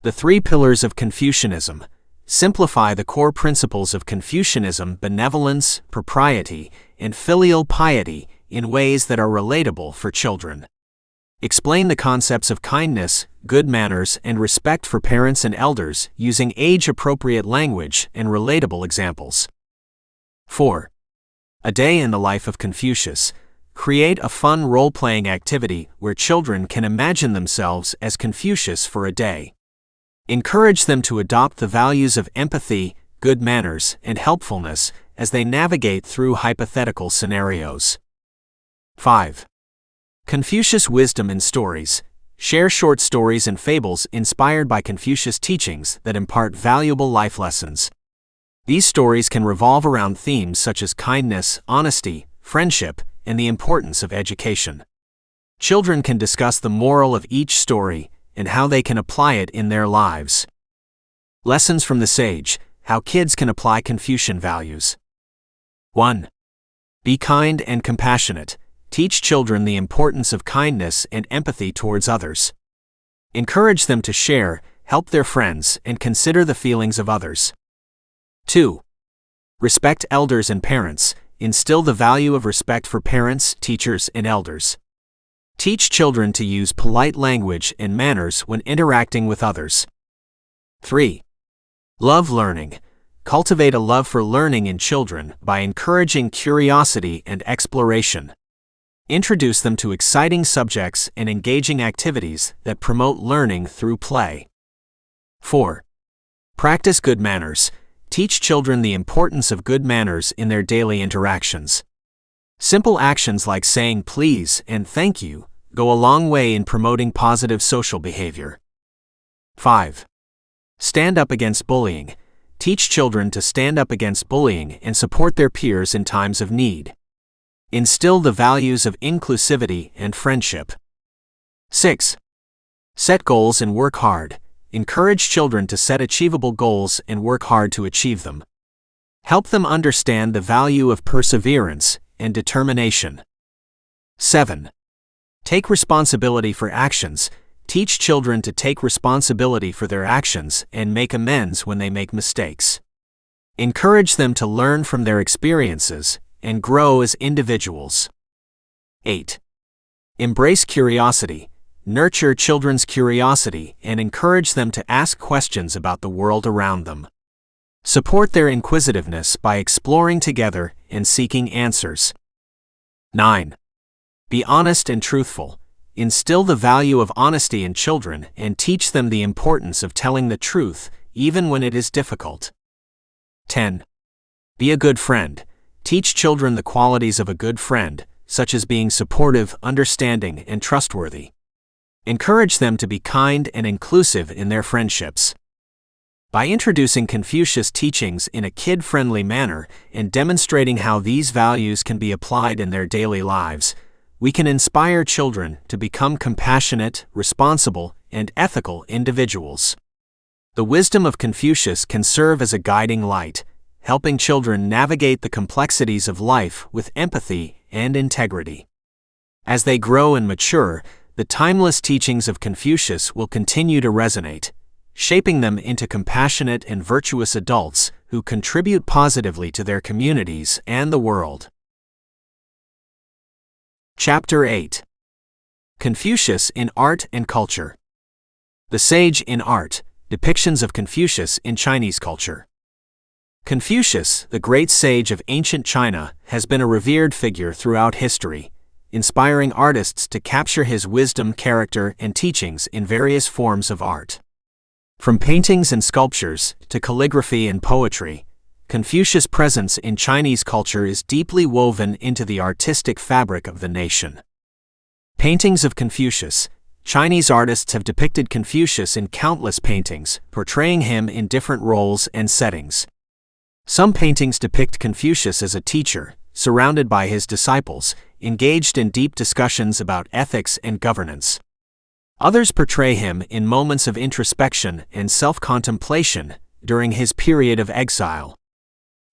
The 3 Pillars of Confucianism. Simplify the core principles of Confucianism: benevolence, propriety, and filial piety in ways that are relatable for children. Explain the concepts of kindness, good manners, and respect for parents and elders using age-appropriate language and relatable examples. 4. A Day in the Life of Confucius. Create a fun role-playing activity where children can imagine themselves as Confucius for a day. Encourage them to adopt the values of empathy, good manners, and helpfulness as they navigate through hypothetical scenarios. 5. Confucius Wisdom in Stories. Share short stories and fables inspired by Confucius' teachings that impart valuable life lessons. These stories can revolve around themes such as kindness, honesty, friendship, and the importance of education. Children can discuss the moral of each story and how they can apply it in their lives. Lessons from the Sage: how kids can apply Confucian values. 1. Be kind and compassionate. Teach children the importance of kindness and empathy towards others. Encourage them to share, help their friends, and consider the feelings of others. 2. Respect elders and parents. Instill the value of respect for parents, teachers, and elders. Teach children to use polite language and manners when interacting with others. 3. Love learning. Cultivate a love for learning in children by encouraging curiosity and exploration. Introduce them to exciting subjects and engaging activities that promote learning through play. 4. Practice good manners. Teach children the importance of good manners in their daily interactions. Simple actions like saying please and thank you go a long way in promoting positive social behavior. 5. Stand up against bullying. Teach children to stand up against bullying and support their peers in times of need. Instill the values of inclusivity and friendship. 6. Set goals and work hard. Encourage children to set achievable goals and work hard to achieve them. Help them understand the value of perseverance and determination. 7. Take responsibility for actions. Teach children to take responsibility for their actions and make amends when they make mistakes. Encourage them to learn from their experiences and grow as individuals. 8. Embrace curiosity. Nurture children's curiosity and encourage them to ask questions about the world around them. Support their inquisitiveness by exploring together and seeking answers. 9. Be honest and truthful. Instill the value of honesty in children and teach them the importance of telling the truth, even when it is difficult. 10. Be a good friend. Teach children the qualities of a good friend, such as being supportive, understanding, and trustworthy. Encourage them to be kind and inclusive in their friendships. By introducing Confucius' teachings in a kid-friendly manner and demonstrating how these values can be applied in their daily lives, we can inspire children to become compassionate, responsible, and ethical individuals. The wisdom of Confucius can serve as a guiding light, helping children navigate the complexities of life with empathy and integrity. As they grow and mature, the timeless teachings of Confucius will continue to resonate, shaping them into compassionate and virtuous adults who contribute positively to their communities and the world. Chapter 8. Confucius in Art and Culture. The Sage in Art, Depictions of Confucius in Chinese Culture. Confucius, the great sage of ancient China, has been a revered figure throughout history, inspiring artists to capture his wisdom, character, and teachings in various forms of art. From paintings and sculptures to calligraphy and poetry, Confucius' presence in Chinese culture is deeply woven into the artistic fabric of the nation. Paintings of Confucius. Chinese artists have depicted Confucius in countless paintings, portraying him in different roles and settings. Some paintings depict Confucius as a teacher, surrounded by his disciples, engaged in deep discussions about ethics and governance. Others portray him in moments of introspection and self-contemplation during his period of exile.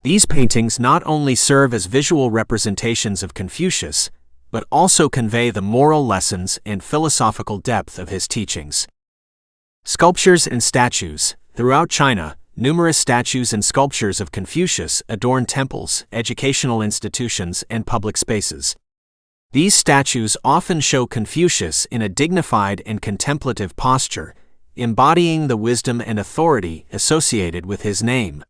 These paintings not only serve as visual representations of Confucius, but also convey the moral lessons and philosophical depth of his teachings. Sculptures and statues. Throughout China, numerous statues and sculptures of Confucius adorn temples, educational institutions, and public spaces. These statues often show Confucius in a dignified and contemplative posture, embodying the wisdom and authority associated with his name.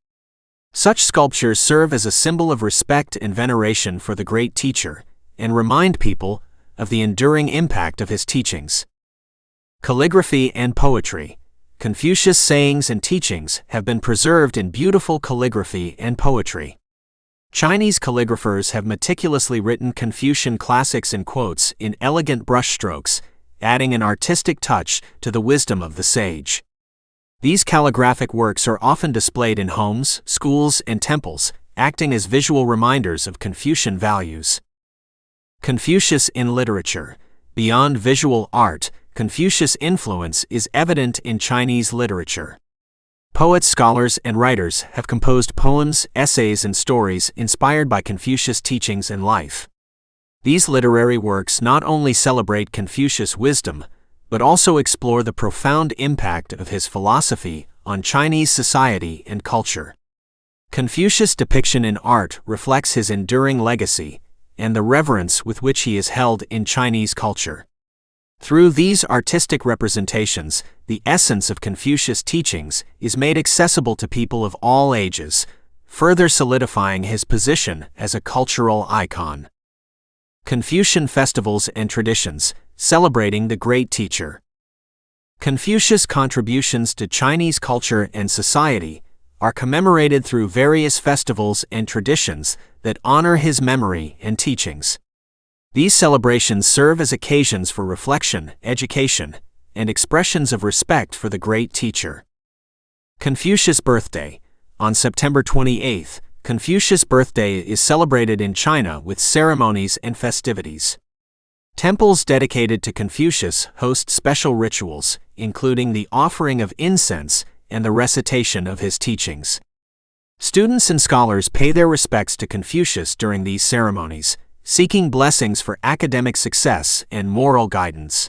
Such sculptures serve as a symbol of respect and veneration for the great teacher, and remind people of the enduring impact of his teachings. Calligraphy and poetry. Confucius' sayings and teachings have been preserved in beautiful calligraphy and poetry. Chinese calligraphers have meticulously written Confucian classics and quotes in elegant brushstrokes, adding an artistic touch to the wisdom of the sage. These calligraphic works are often displayed in homes, schools, and temples, acting as visual reminders of Confucian values. Confucius in literature. Beyond visual art, Confucius' influence is evident in Chinese literature. Poets, scholars, and writers have composed poems, essays, and stories inspired by Confucius' teachings and life. These literary works not only celebrate Confucius' wisdom, but also explore the profound impact of his philosophy on Chinese society and culture. Confucius' depiction in art reflects his enduring legacy and the reverence with which he is held in Chinese culture. Through these artistic representations, the essence of Confucius' teachings is made accessible to people of all ages, further solidifying his position as a cultural icon. Confucian festivals and traditions, celebrating the great teacher. Confucius' contributions to Chinese culture and society are commemorated through various festivals and traditions that honor his memory and teachings. These celebrations serve as occasions for reflection, education, and expressions of respect for the great teacher. Confucius' birthday. On September 28th, Confucius' birthday is celebrated in China with ceremonies and festivities. Temples dedicated to Confucius host special rituals, including the offering of incense and the recitation of his teachings. Students and scholars pay their respects to Confucius during these ceremonies, seeking blessings for academic success and moral guidance.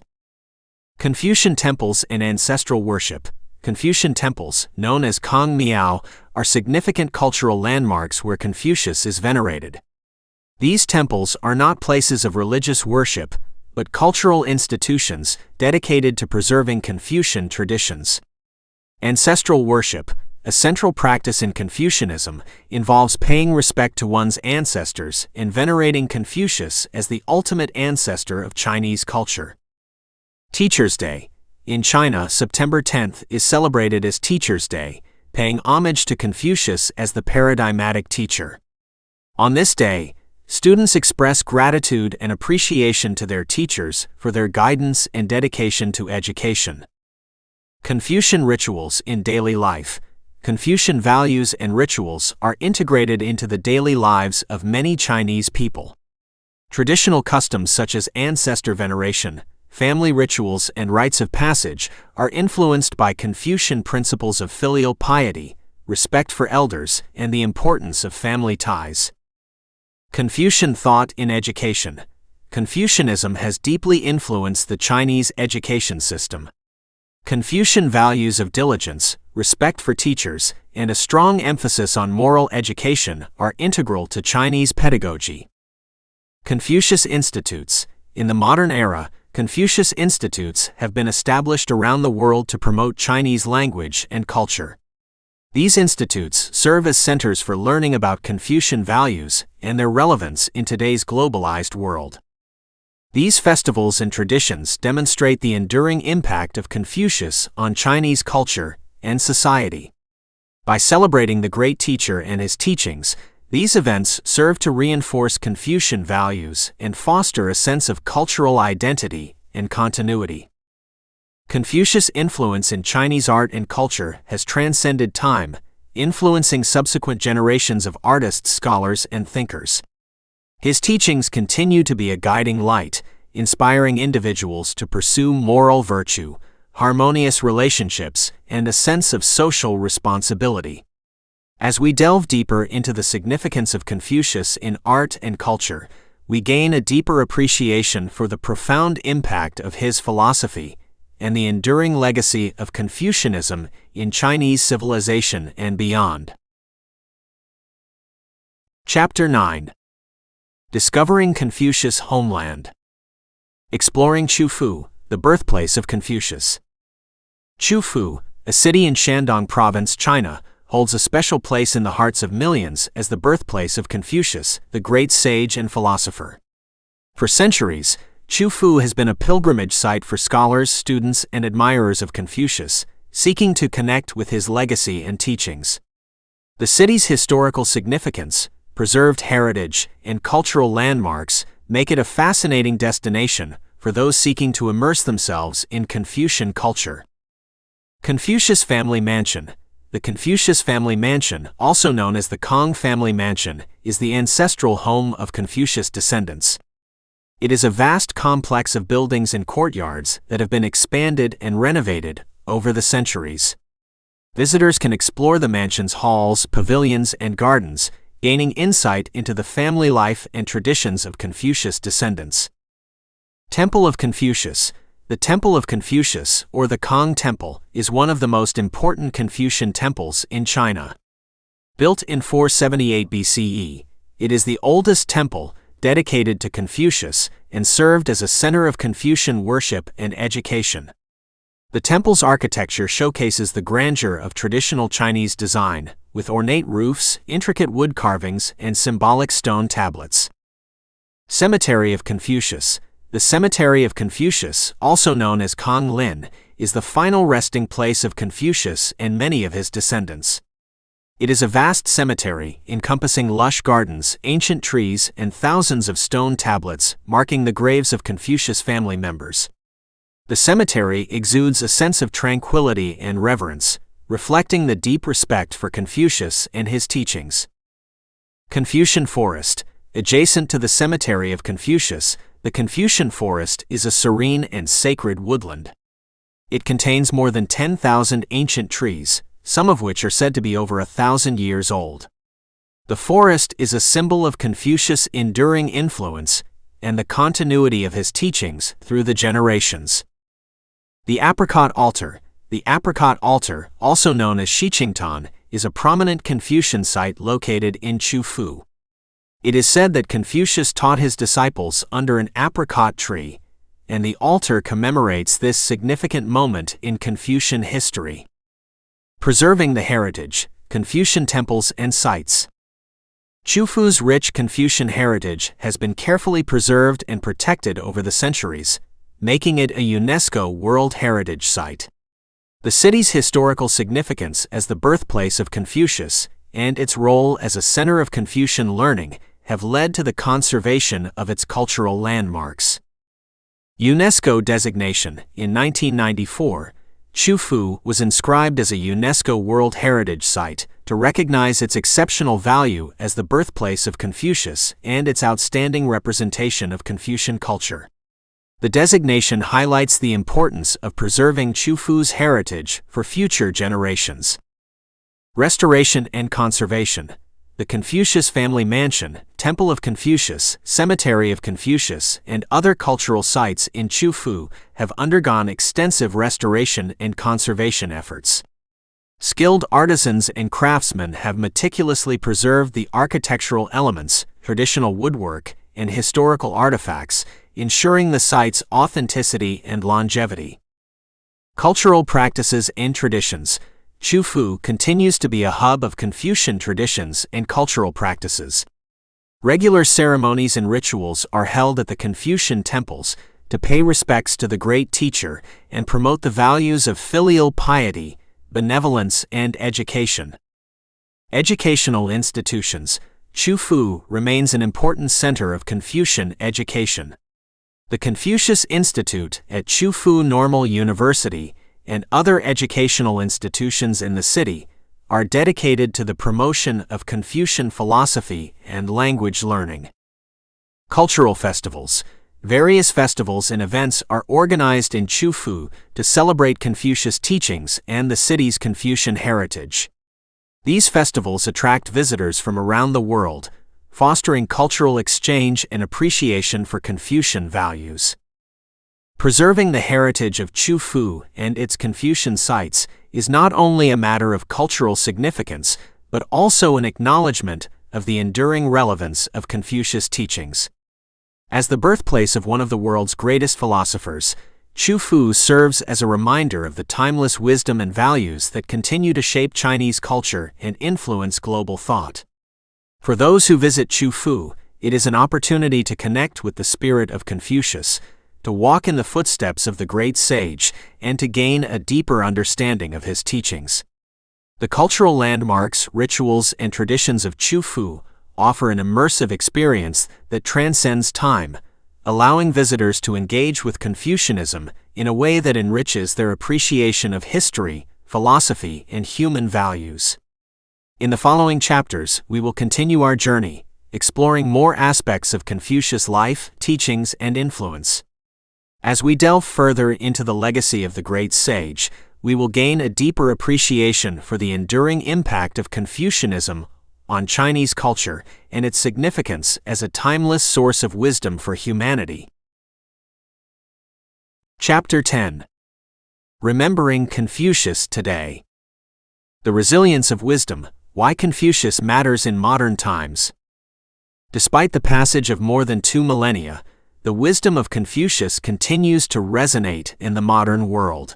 Confucian temples and ancestral worship. Confucian temples, known as Kong Miao, are significant cultural landmarks where Confucius is venerated. These temples are not places of religious worship, but cultural institutions dedicated to preserving Confucian traditions. Ancestral worship, a central practice in Confucianism, involves paying respect to one's ancestors and venerating Confucius as the ultimate ancestor of Chinese culture. Teacher's Day. In China, September 10th is celebrated as Teacher's Day, paying homage to Confucius as the paradigmatic teacher. On this day, students express gratitude and appreciation to their teachers for their guidance and dedication to education. Confucian rituals in daily life. Confucian values and rituals are integrated into the daily lives of many Chinese people. Traditional customs such as ancestor veneration, family rituals, and rites of passage are influenced by Confucian principles of filial piety, respect for elders, and the importance of family ties. Confucian thought in education. Confucianism has deeply influenced the Chinese education system. Confucian values of diligence, respect for teachers, and a strong emphasis on moral education are integral to Chinese pedagogy. Confucius Institutes. In the modern era, Confucius Institutes have been established around the world to promote Chinese language and culture. These institutes serve as centers for learning about Confucian values and their relevance in today's globalized world. These festivals and traditions demonstrate the enduring impact of Confucius on Chinese culture and society. By celebrating the great teacher and his teachings, these events serve to reinforce Confucian values and foster a sense of cultural identity and continuity. Confucius' influence in Chinese art and culture has transcended time, influencing subsequent generations of artists, scholars, and thinkers. His teachings continue to be a guiding light, inspiring individuals to pursue moral virtue, harmonious relationships, and a sense of social responsibility. As we delve deeper into the significance of Confucius in art and culture, we gain a deeper appreciation for the profound impact of his philosophy and the enduring legacy of Confucianism in Chinese civilization and beyond. Chapter 9. Discovering Confucius' Homeland. Exploring Qufu, the birthplace of Confucius. Qufu, a city in Shandong Province, China, holds a special place in the hearts of millions as the birthplace of Confucius, the great sage and philosopher. For centuries, Qufu has been a pilgrimage site for scholars, students, and admirers of Confucius, seeking to connect with his legacy and teachings. The city's historical significance, preserved heritage, and cultural landmarks make it a fascinating destination for those seeking to immerse themselves in Confucian culture. Confucius Family Mansion. The Confucius Family Mansion, also known as the Kong Family Mansion, is the ancestral home of Confucius descendants. It is a vast complex of buildings and courtyards that have been expanded and renovated over the centuries. Visitors can explore the mansion's halls, pavilions, and gardens, gaining insight into the family life and traditions of Confucius descendants. Temple of Confucius. The Temple of Confucius, or the Kong Temple, is one of the most important Confucian temples in China. Built in 478 BCE, it is the oldest temple dedicated to Confucius and served as a center of Confucian worship and education. The temple's architecture showcases the grandeur of traditional Chinese design, with ornate roofs, intricate wood carvings, and symbolic stone tablets. Cemetery of Confucius. The Cemetery of Confucius, also known as Kong Lin, is the final resting place of Confucius and many of his descendants. It is a vast cemetery encompassing lush gardens, ancient trees, and thousands of stone tablets marking the graves of Confucius family members. The cemetery exudes a sense of tranquility and reverence, reflecting the deep respect for Confucius and his teachings. Confucian Forest. Adjacent to the Cemetery of Confucius, the Confucian Forest is a serene and sacred woodland. It contains more than 10,000 ancient trees, some of which are said to be over 1,000 years old. The forest is a symbol of Confucius' enduring influence and the continuity of his teachings through the generations. The Apricot Altar. The Apricot Altar, also known as Shiqingtan, is a prominent Confucian site located in Qufu. It is said that Confucius taught his disciples under an apricot tree, and the altar commemorates this significant moment in Confucian history. Preserving the heritage, Confucian temples and sites. Qufu's rich Confucian heritage has been carefully preserved and protected over the centuries, making it a UNESCO World Heritage Site. The city's historical significance as the birthplace of Confucius and its role as a center of Confucian learning have led to the conservation of its cultural landmarks. UNESCO designation. In 1994, Qufu was inscribed as a UNESCO World Heritage Site to recognize its exceptional value as the birthplace of Confucius and its outstanding representation of Confucian culture. The designation highlights the importance of preserving Qufu's heritage for future generations. Restoration and conservation. The Confucius family mansion, Temple of Confucius, Cemetery of Confucius, and other cultural sites in Chufu have undergone extensive restoration and conservation efforts. Skilled artisans and craftsmen have meticulously preserved the architectural elements, traditional woodwork, and historical artifacts, ensuring the site's authenticity and longevity. Cultural practices and traditions. Chufu continues to be a hub of Confucian traditions and cultural practices. Regular ceremonies and rituals are held at the Confucian temples to pay respects to the great teacher and promote the values of filial piety, benevolence, and education. Educational institutions. Chufu remains an important center of Confucian education. The Confucius Institute at Chufu Normal University and other educational institutions in the city are dedicated to the promotion of Confucian philosophy and language learning. Cultural festivals. Various festivals and events are organized in Chufu to celebrate Confucius teachings and the city's Confucian heritage. These festivals attract visitors from around the world, fostering cultural exchange and appreciation for Confucian values. Preserving the heritage of Chufu and its Confucian sites is not only a matter of cultural significance, but also an acknowledgement of the enduring relevance of Confucius teachings. As the birthplace of one of the world's greatest philosophers, Chufu serves as a reminder of the timeless wisdom and values that continue to shape Chinese culture and influence global thought. For those who visit Chufu, it is an opportunity to connect with the spirit of Confucius, to walk in the footsteps of the great sage, and to gain a deeper understanding of his teachings. The cultural landmarks, rituals, and traditions of Chufu offer an immersive experience that transcends time, allowing visitors to engage with Confucianism in a way that enriches their appreciation of history, philosophy, and human values. In the following chapters, we will continue our journey, exploring more aspects of Confucius' life, teachings, and influence. As we delve further into the legacy of the great sage, we will gain a deeper appreciation for the enduring impact of Confucianism on Chinese culture and its significance as a timeless source of wisdom for humanity. Chapter 10. Remembering Confucius Today. The Resilience of Wisdom. Why Confucius Matters in Modern Times. Despite the passage of more than 2 millennia, the wisdom of Confucius continues to resonate in the modern world.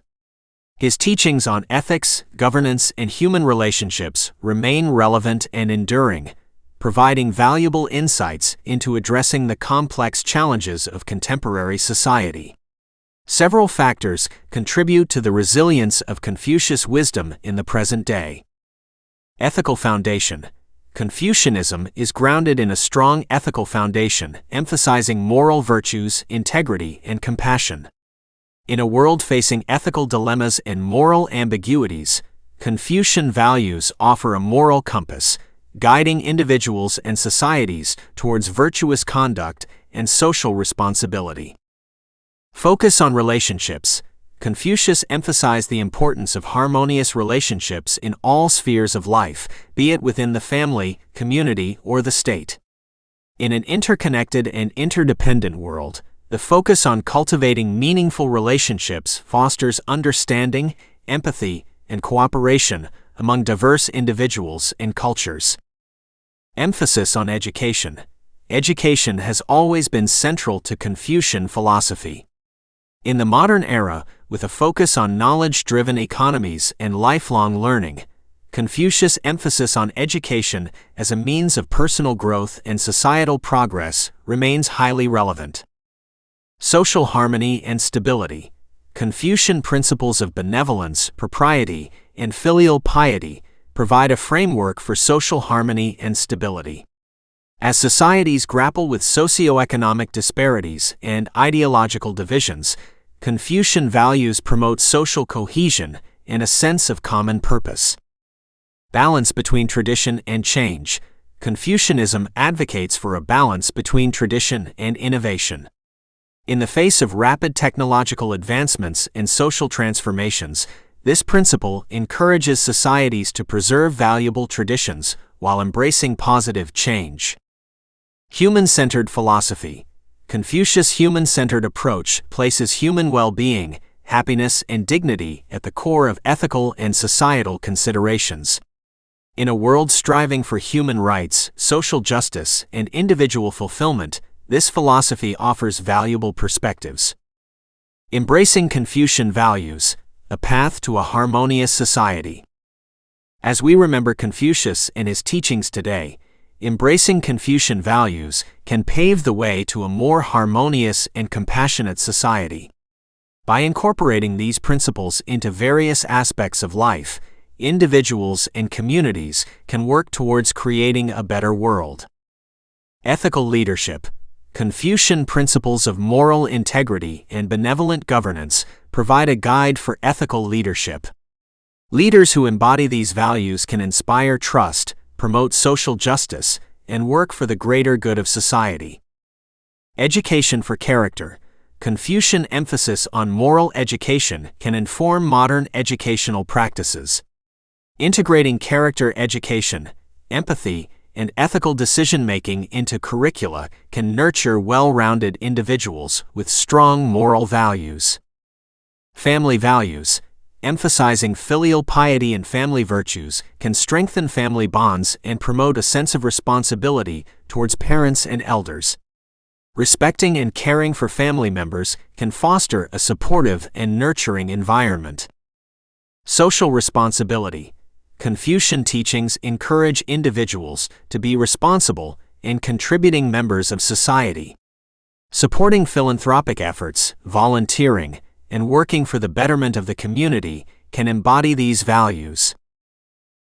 His teachings on ethics, governance, and human relationships remain relevant and enduring, providing valuable insights into addressing the complex challenges of contemporary society. Several factors contribute to the resilience of Confucius' wisdom in the present day. Ethical foundation. Confucianism is grounded in a strong ethical foundation, emphasizing moral virtues, integrity, and compassion. In a world facing ethical dilemmas and moral ambiguities, Confucian values offer a moral compass, guiding individuals and societies towards virtuous conduct and social responsibility. Focus on relationships. Confucius emphasized the importance of harmonious relationships in all spheres of life, be it within the family, community, or the state. In an interconnected and interdependent world, the focus on cultivating meaningful relationships fosters understanding, empathy, and cooperation among diverse individuals and cultures. Emphasis on education. Education has always been central to Confucian philosophy. In the modern era, with a focus on knowledge-driven economies and lifelong learning, Confucius' emphasis on education as a means of personal growth and societal progress remains highly relevant. Social harmony and stability. Confucian principles of benevolence, propriety, and filial piety provide a framework for social harmony and stability. As societies grapple with socioeconomic disparities and ideological divisions, Confucian values promote social cohesion and a sense of common purpose. Balance between tradition and change. Confucianism advocates for a balance between tradition and innovation. In the face of rapid technological advancements and social transformations, This principle encourages societies to preserve valuable traditions while embracing positive change. Human-centered philosophy. Confucius' human-centered approach places human well-being, happiness, and dignity at the core of ethical and societal considerations. In a world striving for human rights, social justice, and individual fulfillment, this philosophy offers valuable perspectives. Embracing Confucian values, a path to a harmonious society. As we remember Confucius and his teachings today, embracing Confucian values can pave the way to a more harmonious and compassionate society. By incorporating these principles into various aspects of life, individuals and communities can work towards creating a better world. Ethical leadership. Confucian principles of moral integrity and benevolent governance provide a guide for ethical leadership. Leaders who embody these values can inspire trust, promote social justice, and work for the greater good of society. Education for character. Confucian emphasis on moral education can inform modern educational practices. Integrating character education, empathy, and ethical decision-making into curricula can nurture well-rounded individuals with strong moral values. Family values. Emphasizing filial piety and family virtues can strengthen family bonds and promote a sense of responsibility towards parents and elders. Respecting and caring for family members can foster a supportive and nurturing environment. Social responsibility. Confucian teachings encourage individuals to be responsible and contributing members of society. Supporting philanthropic efforts, volunteering, and working for the betterment of the community can embody these values.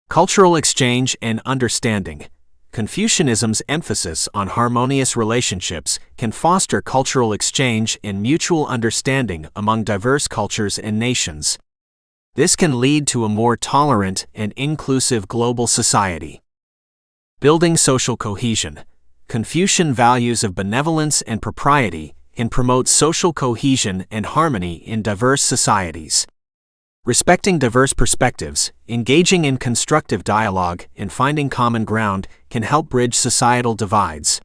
Cultural exchange and understanding. Confucianism's emphasis on harmonious relationships can foster cultural exchange and mutual understanding among diverse cultures and nations. This can lead to a more tolerant and inclusive global society. Building social cohesion. Confucian values of benevolence and propriety can promote social cohesion and harmony in diverse societies. Respecting diverse perspectives, engaging in constructive dialogue, and finding common ground can help bridge societal divides.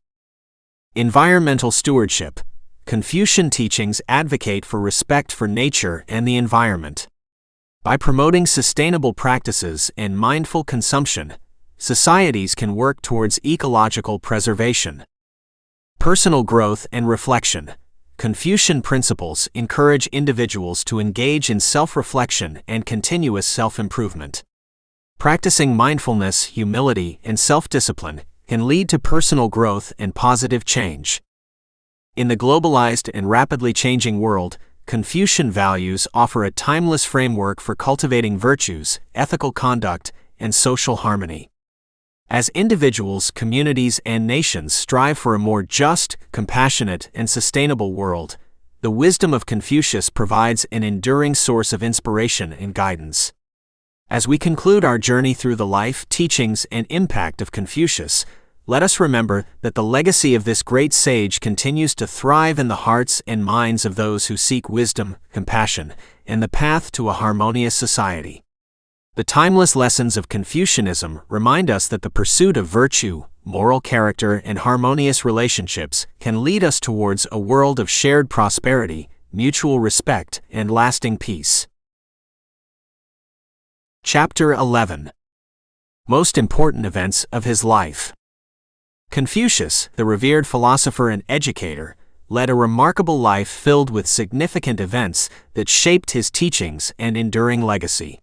Environmental stewardship. Confucian teachings advocate for respect for nature and the environment. By promoting sustainable practices and mindful consumption, societies can work towards ecological preservation. Personal growth and reflection. Confucian principles encourage individuals to engage in self-reflection and continuous self-improvement. Practicing mindfulness, humility, and self-discipline can lead to personal growth and positive change. In the globalized and rapidly changing world, Confucian values offer a timeless framework for cultivating virtues, ethical conduct, and social harmony. As individuals, communities, and nations strive for a more just, compassionate, and sustainable world, the wisdom of Confucius provides an enduring source of inspiration and guidance. As we conclude our journey through the life, teachings, and impact of Confucius, let us remember that the legacy of this great sage continues to thrive in the hearts and minds of those who seek wisdom, compassion, and the path to a harmonious society. The timeless lessons of Confucianism remind us that the pursuit of virtue, moral character, and harmonious relationships can lead us towards a world of shared prosperity, mutual respect, and lasting peace. Chapter 11. Most important events of his life. Confucius, the revered philosopher and educator, led a remarkable life filled with significant events that shaped his teachings and enduring legacy.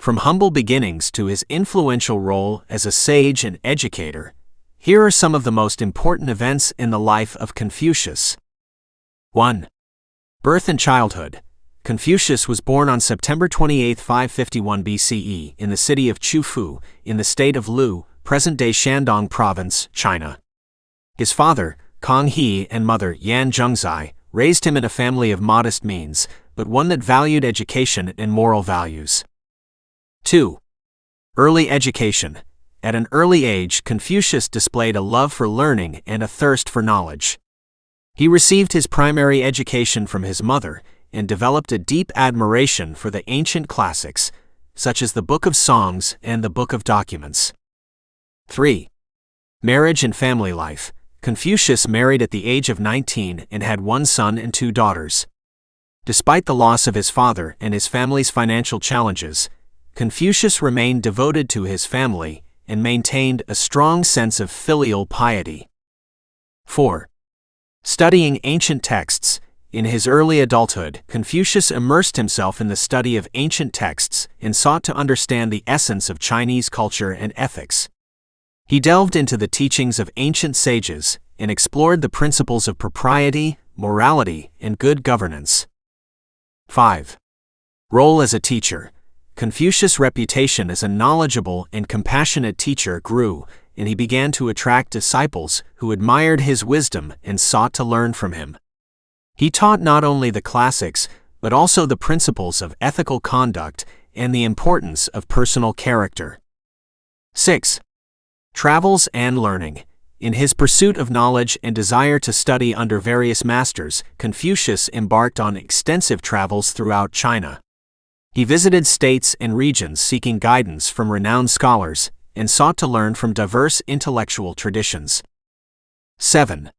From humble beginnings to his influential role as a sage and educator, here are some of the most important events in the life of Confucius. 1. Birth and childhood. Confucius was born on September 28, 551 BCE in the city of Qufu, in the state of Lu, present-day Shandong Province, China. His father, Kong He, and mother, Yan Zhengzai, raised him in a family of modest means, but one that valued education and moral values. 2. Early education. At an early age, Confucius displayed a love for learning and a thirst for knowledge. He received his primary education from his mother, and developed a deep admiration for the ancient classics, such as the Book of Songs and the Book of Documents. 3. Marriage and family life. Confucius married at the age of 19 and had one son and two daughters. Despite the loss of his father and his family's financial challenges, Confucius remained devoted to his family and maintained a strong sense of filial piety. 4. Studying ancient texts. In his early adulthood, Confucius immersed himself in the study of ancient texts and sought to understand the essence of Chinese culture and ethics. He delved into the teachings of ancient sages and explored the principles of propriety, morality, and good governance. 5. Role as a teacher. Confucius' reputation as a knowledgeable and compassionate teacher grew, and he began to attract disciples who admired his wisdom and sought to learn from him. He taught not only the classics, but also the principles of ethical conduct and the importance of personal character. 6. Travels and learning. In his pursuit of knowledge and desire to study under various masters, Confucius embarked on extensive travels throughout China. He visited states and regions seeking guidance from renowned scholars and sought to learn from diverse intellectual traditions. 7.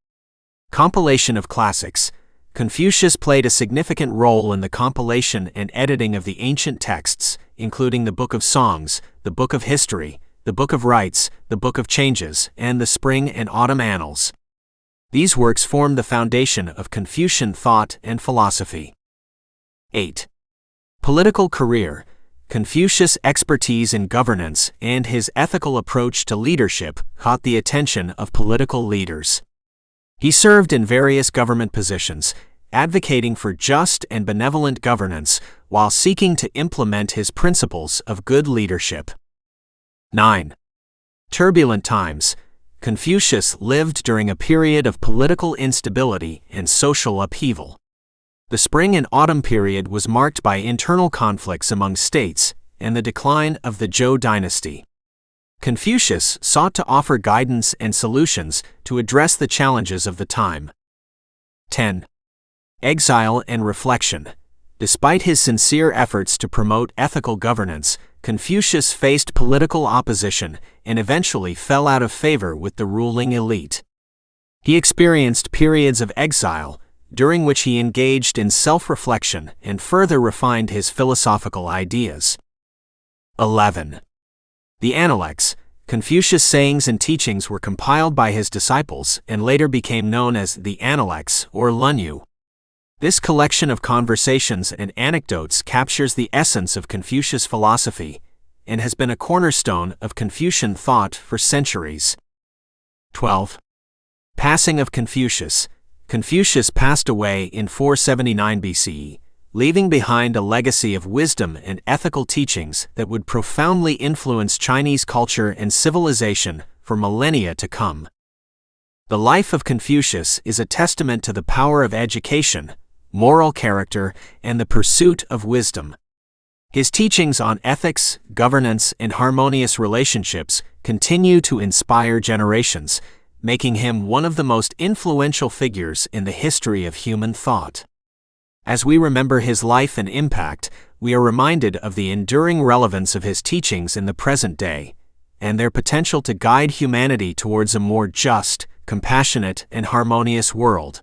Compilation of classics. Confucius played a significant role in the compilation and editing of the ancient texts, including the Book of Songs, the Book of History, the Book of Rites, the Book of Changes, and the Spring and Autumn Annals. These works form the foundation of Confucian thought and philosophy. 8. Political career. Confucius' expertise in governance and his ethical approach to leadership caught the attention of political leaders. He served in various government positions, advocating for just and benevolent governance while seeking to implement his principles of good leadership. 9. Turbulent times. Confucius lived during a period of political instability and social upheaval. The spring and autumn period was marked by internal conflicts among states and the decline of the Zhou dynasty. Confucius sought to offer guidance and solutions to address the challenges of the time. 10. Exile and reflection. Despite his sincere efforts to promote ethical governance, Confucius faced political opposition and eventually fell out of favor with the ruling elite. He experienced periods of exile, during which he engaged in self-reflection and further refined his philosophical ideas. 11. The Analects. Confucius' sayings and teachings were compiled by his disciples and later became known as the Analects or Lunyu. This collection of conversations and anecdotes captures the essence of Confucius' philosophy and has been a cornerstone of Confucian thought for centuries. 12. Passing of Confucius. Confucius passed away in 479 BCE, leaving behind a legacy of wisdom and ethical teachings that would profoundly influence Chinese culture and civilization for millennia to come. The life of Confucius is a testament to the power of education, moral character, and the pursuit of wisdom. His teachings on ethics, governance, and harmonious relationships continue to inspire generations, making him one of the most influential figures in the history of human thought. As we remember his life and impact, we are reminded of the enduring relevance of his teachings in the present day, and their potential to guide humanity towards a more just, compassionate, and harmonious world.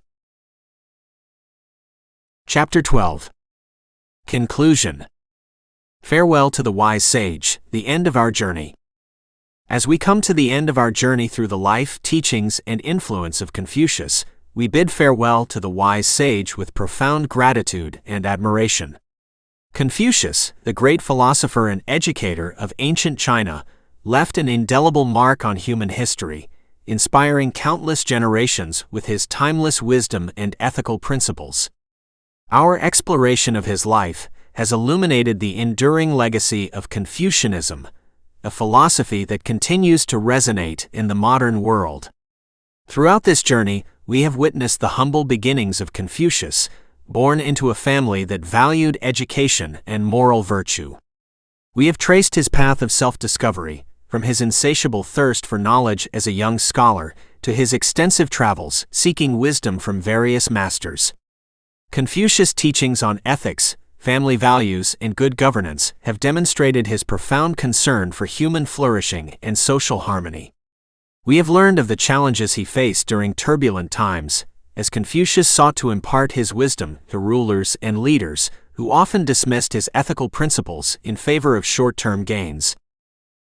Chapter 12. Conclusion. Farewell to the wise sage, the end of our journey. As we come to the end of our journey through the life, teachings, and influence of Confucius, we bid farewell to the wise sage with profound gratitude and admiration. Confucius, the great philosopher and educator of ancient China, left an indelible mark on human history, inspiring countless generations with his timeless wisdom and ethical principles. Our exploration of his life has illuminated the enduring legacy of Confucianism, a philosophy that continues to resonate in the modern world. Throughout this journey, we have witnessed the humble beginnings of Confucius, born into a family that valued education and moral virtue. We have traced his path of self-discovery, from his insatiable thirst for knowledge as a young scholar to his extensive travels seeking wisdom from various masters. Confucius' teachings on ethics, family values, and good governance have demonstrated his profound concern for human flourishing and social harmony. We have learned of the challenges he faced during turbulent times, as Confucius sought to impart his wisdom to rulers and leaders who often dismissed his ethical principles in favor of short-term gains.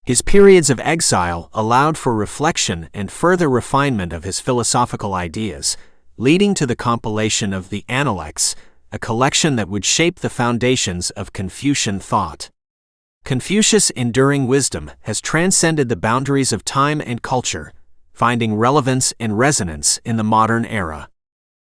His periods of exile allowed for reflection and further refinement of his philosophical ideas, leading to the compilation of the Analects, a collection that would shape the foundations of Confucian thought. Confucius' enduring wisdom has transcended the boundaries of time and culture, finding relevance and resonance in the modern era.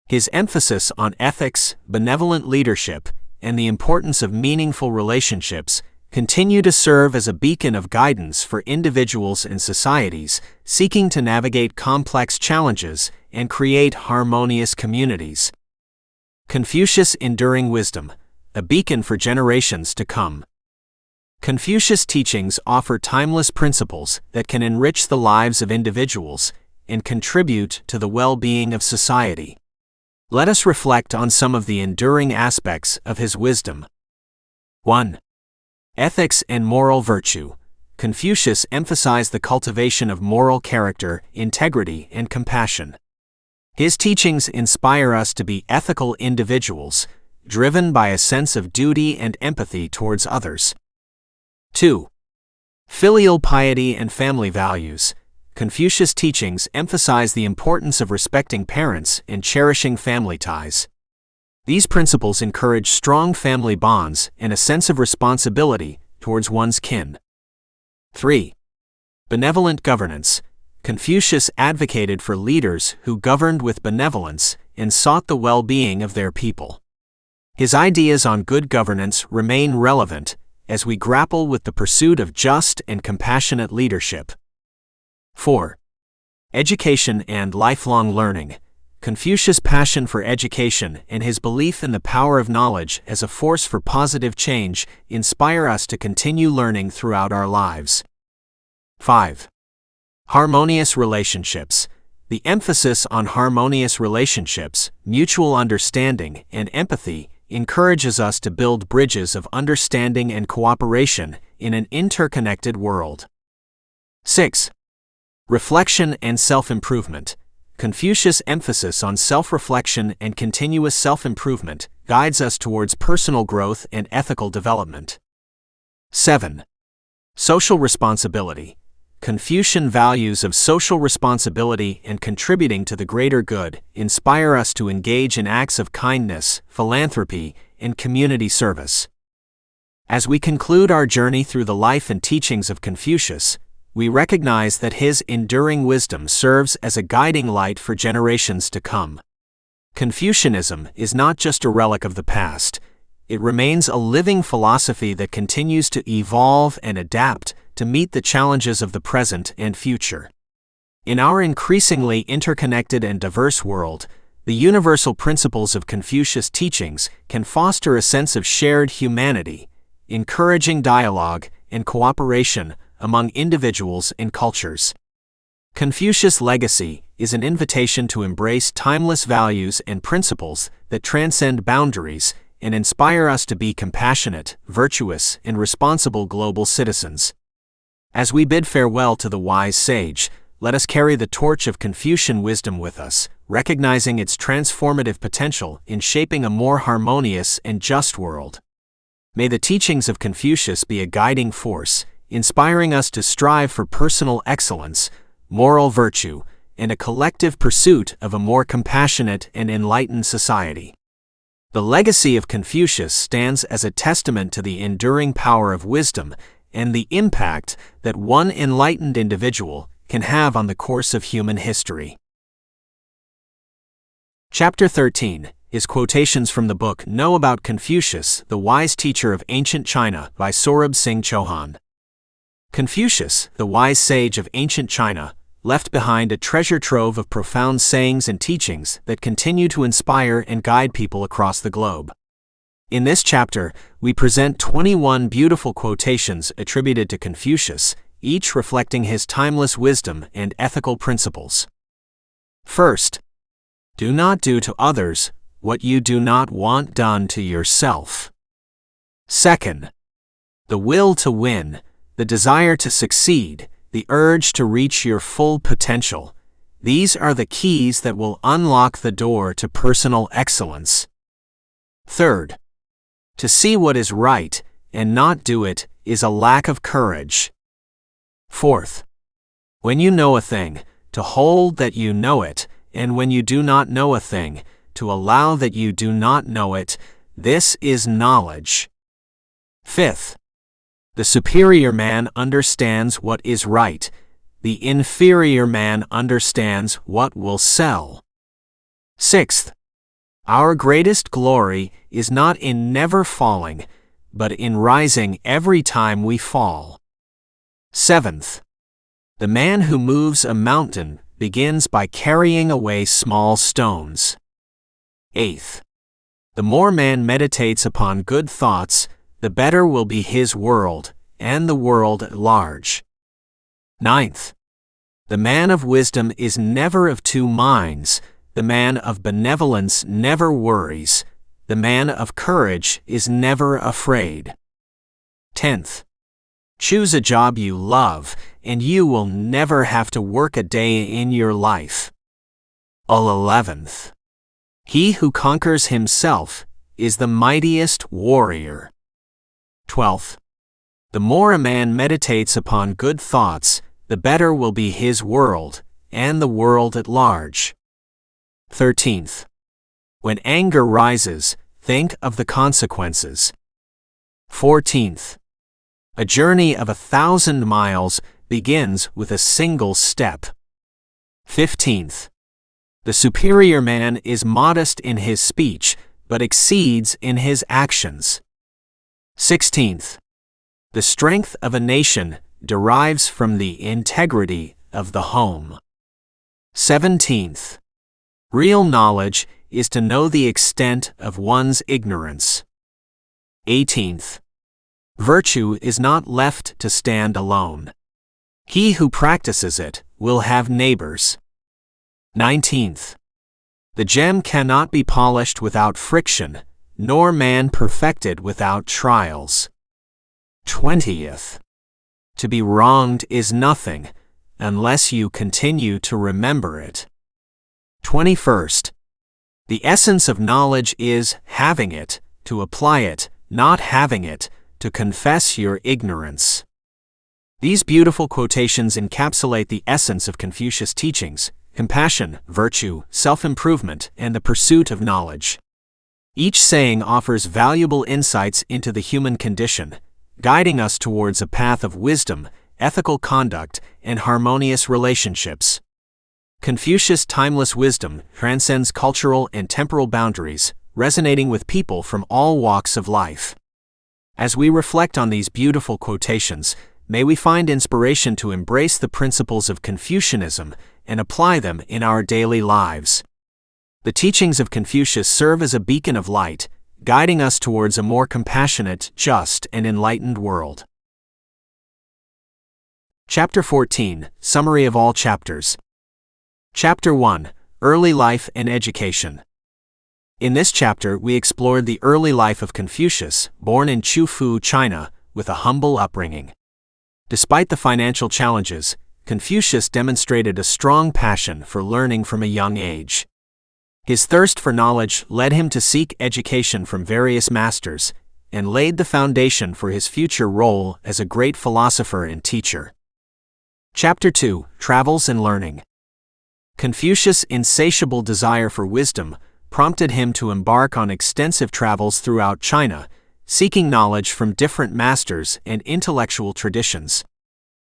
His emphasis on ethics, benevolent leadership, and the importance of meaningful relationships continue to serve as a beacon of guidance for individuals and societies seeking to navigate complex challenges and create harmonious communities. Confucius' enduring wisdom, a beacon for generations to come. Confucius' teachings offer timeless principles that can enrich the lives of individuals and contribute to the well-being of society. Let us reflect on some of the enduring aspects of his wisdom. 1. Ethics and moral virtue. Confucius emphasized the cultivation of moral character, integrity, and compassion. His teachings inspire us to be ethical individuals, driven by a sense of duty and empathy towards others. 2. Filial piety and family values. Confucius' teachings emphasize the importance of respecting parents and cherishing family ties. These principles encourage strong family bonds and a sense of responsibility towards one's kin. 3. Benevolent governance. Confucius advocated for leaders who governed with benevolence and sought the well-being of their people. His ideas on good governance remain relevant as we grapple with the pursuit of just and compassionate leadership. 4. Education and lifelong learning. Confucius' passion for education and his belief in the power of knowledge as a force for positive change inspire us to continue learning throughout our lives. 5. Harmonious relationships. The emphasis on harmonious relationships, mutual understanding, and empathy encourages us to build bridges of understanding and cooperation in an interconnected world. 6. Reflection and self-improvement. Confucius' emphasis on self-reflection and continuous self-improvement guides us towards personal growth and ethical development. 7. Social responsibility. Confucian values of social responsibility and contributing to the greater good inspire us to engage in acts of kindness, philanthropy, and community service. As we conclude our journey through the life and teachings of Confucius, we recognize that his enduring wisdom serves as a guiding light for generations to come. Confucianism is not just a relic of the past. It remains a living philosophy that continues to evolve and adapt to meet the challenges of the present and future. In our increasingly interconnected and diverse world, the universal principles of Confucius' teachings can foster a sense of shared humanity, encouraging dialogue and cooperation among individuals and cultures. Confucius' legacy is an invitation to embrace timeless values and principles that transcend boundaries and inspire us to be compassionate, virtuous, and responsible global citizens. As we bid farewell to the wise sage, let us carry the torch of Confucian wisdom with us, recognizing its transformative potential in shaping a more harmonious and just world. May the teachings of Confucius be a guiding force, inspiring us to strive for personal excellence, moral virtue, and a collective pursuit of a more compassionate and enlightened society. The legacy of Confucius stands as a testament to the enduring power of wisdom and the impact that one enlightened individual can have on the course of human history. Chapter 13 is quotations from the book Know About Confucius, the Wise Teacher of Ancient China by Saurabh Singh Chauhan. Confucius, the wise sage of ancient China, left behind a treasure trove of profound sayings and teachings that continue to inspire and guide people across the globe. In this chapter, we present 21 beautiful quotations attributed to Confucius, each reflecting his timeless wisdom and ethical principles. First, do not do to others what you do not want done to yourself. Second, the will to win, the desire to succeed, the urge to reach your full potential. These are the keys that will unlock the door to personal excellence. Third, to see what is right and not do it is a lack of courage. Fourth, when you know a thing, to hold that you know it, and when you do not know a thing, to allow that you do not know it, this is knowledge. Fifth, the superior man understands what is right. The inferior man understands what will sell. Sixth, our greatest glory is not in never falling, but in rising every time we fall. Seventh, the man who moves a mountain begins by carrying away small stones. Eighth, the more man meditates upon good thoughts, the better will be his world, and the world at large. Ninth, the man of wisdom is never of two minds, the man of benevolence never worries, the man of courage is never afraid. 10th, choose a job you love, and you will never have to work a day in your life. 11th, he who conquers himself is the mightiest warrior. 12th, the more a man meditates upon good thoughts, the better will be his world, and the world at large. 13th, when anger rises, think of the consequences. 14th, a journey of 1,000 miles begins with a single step. 15th, the superior man is modest in his speech, but exceeds in his actions. 16th, the strength of a nation derives from the integrity of the home. 17th, real knowledge is to know the extent of one's ignorance. 18th, virtue is not left to stand alone. He who practices it will have neighbors. 19th, the gem cannot be polished without friction, nor man perfected without trials. 20th, to be wronged is nothing, unless you continue to remember it. 21st, the essence of knowledge is having it, to apply it, not having it, to confess your ignorance. These beautiful quotations encapsulate the essence of Confucius' teachings: compassion, virtue, self-improvement, and the pursuit of knowledge. Each saying offers valuable insights into the human condition, guiding us towards a path of wisdom, ethical conduct, and harmonious relationships. Confucius' timeless wisdom transcends cultural and temporal boundaries, resonating with people from all walks of life. As we reflect on these beautiful quotations, may we find inspiration to embrace the principles of Confucianism and apply them in our daily lives. The teachings of Confucius serve as a beacon of light, guiding us towards a more compassionate, just, and enlightened world. Chapter 14, Summary of all chapters. Chapter 1, Early Life and Education. In this chapter, we explored the early life of Confucius, born in Qufu, China, with a humble upbringing. Despite the financial challenges, Confucius demonstrated a strong passion for learning from a young age. His thirst for knowledge led him to seek education from various masters, and laid the foundation for his future role as a great philosopher and teacher. Chapter 2, Travels and Learning. Confucius' insatiable desire for wisdom prompted him to embark on extensive travels throughout China, seeking knowledge from different masters and intellectual traditions.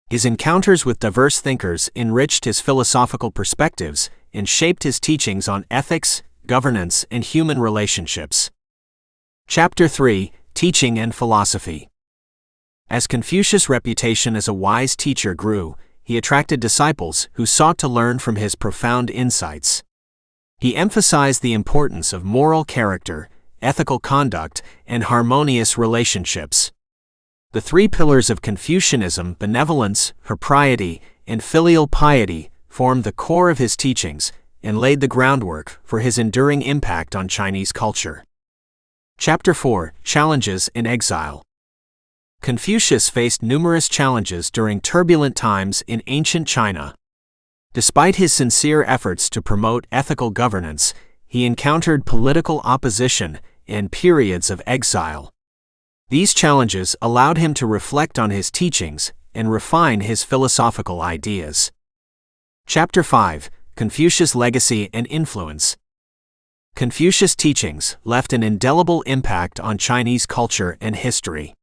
His encounters with diverse thinkers enriched his philosophical perspectives and shaped his teachings on ethics, governance, and human relationships. Chapter 3, Teaching and Philosophy. As Confucius' reputation as a wise teacher grew, he attracted disciples who sought to learn from his profound insights. He emphasized the importance of moral character, ethical conduct, and harmonious relationships. The three pillars of Confucianism, benevolence, propriety, and filial piety, formed the core of his teachings, and laid the groundwork for his enduring impact on Chinese culture. Chapter 4: Challenges in Exile. Confucius faced numerous challenges during turbulent times in ancient China. Despite his sincere efforts to promote ethical governance, he encountered political opposition and periods of exile. These challenges allowed him to reflect on his teachings and refine his philosophical ideas. Chapter 5: Confucius' Legacy and Influence. Confucius' teachings left an indelible impact on Chinese culture and history.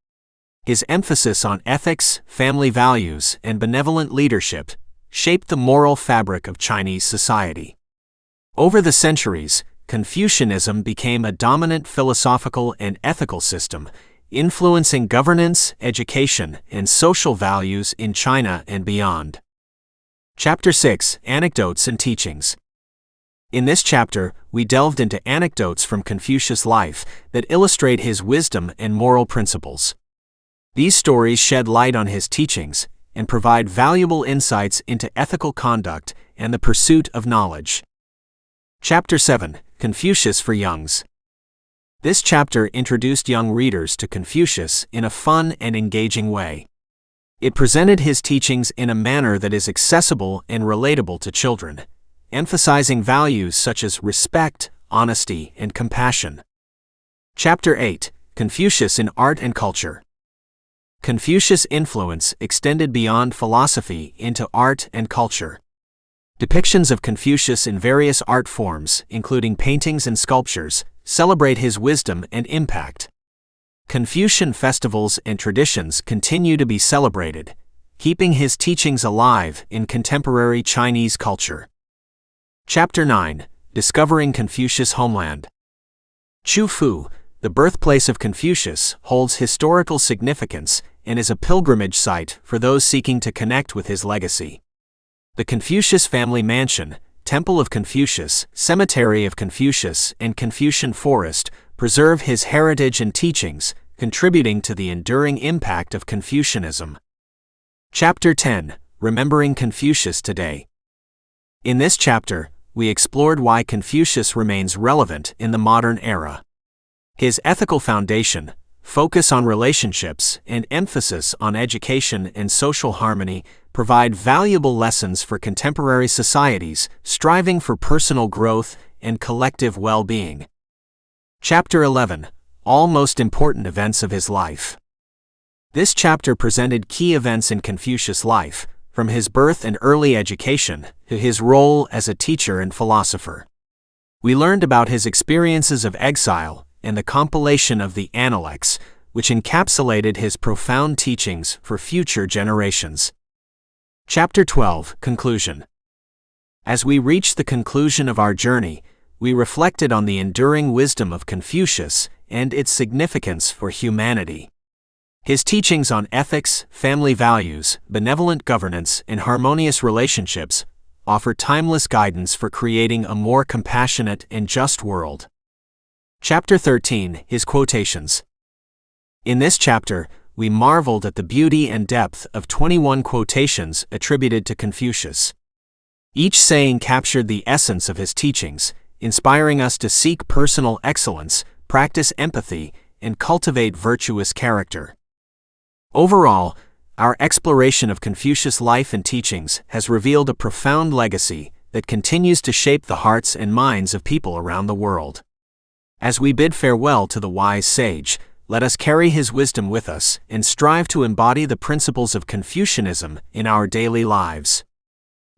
His emphasis on ethics, family values, and benevolent leadership shaped the moral fabric of Chinese society. Over the centuries, Confucianism became a dominant philosophical and ethical system, influencing governance, education, and social values in China and beyond. Chapter 6: Anecdotes and Teachings. In this chapter, we delved into anecdotes from Confucius' life that illustrate his wisdom and moral principles. These stories shed light on his teachings and provide valuable insights into ethical conduct and the pursuit of knowledge. Chapter 7: Confucius for Youngs. This chapter introduced young readers to Confucius in a fun and engaging way. It presented his teachings in a manner that is accessible and relatable to children, emphasizing values such as respect, honesty, and compassion. Chapter 8: Confucius in Art and Culture. Confucius' influence extended beyond philosophy into art and culture. Depictions of Confucius in various art forms, including paintings and sculptures, celebrate his wisdom and impact. Confucian festivals and traditions continue to be celebrated, keeping his teachings alive in contemporary Chinese culture. Chapter 9: Discovering Confucius' Homeland. Chufu, the birthplace of Confucius, holds historical significance and is a pilgrimage site for those seeking to connect with his legacy. The Confucius family mansion, Temple of Confucius, Cemetery of Confucius, and Confucian Forest preserve his heritage and teachings, contributing to the enduring impact of Confucianism. Chapter 10: Remembering Confucius Today. In this chapter, we explored why Confucius remains relevant in the modern era. His ethical foundation, focus on relationships, and emphasis on education and social harmony provide valuable lessons for contemporary societies striving for personal growth and collective well-being. Chapter 11: All Most Important Events of His Life. This chapter presented key events in Confucius' life, from his birth and early education to his role as a teacher and philosopher. We learned about his experiences of exile and the compilation of the Analects, which encapsulated his profound teachings for future generations. Chapter 12: Conclusion. As we reached the conclusion of our journey, we reflected on the enduring wisdom of Confucius and its significance for humanity. His teachings on ethics, family values, benevolent governance, and harmonious relationships offer timeless guidance for creating a more compassionate and just world. Chapter 13: His Quotations. In this chapter, we marveled at the beauty and depth of 21 quotations attributed to Confucius. Each saying captured the essence of his teachings, inspiring us to seek personal excellence, practice empathy, and cultivate virtuous character. Overall, our exploration of Confucius' life and teachings has revealed a profound legacy that continues to shape the hearts and minds of people around the world. As we bid farewell to the wise sage, let us carry his wisdom with us and strive to embody the principles of Confucianism in our daily lives.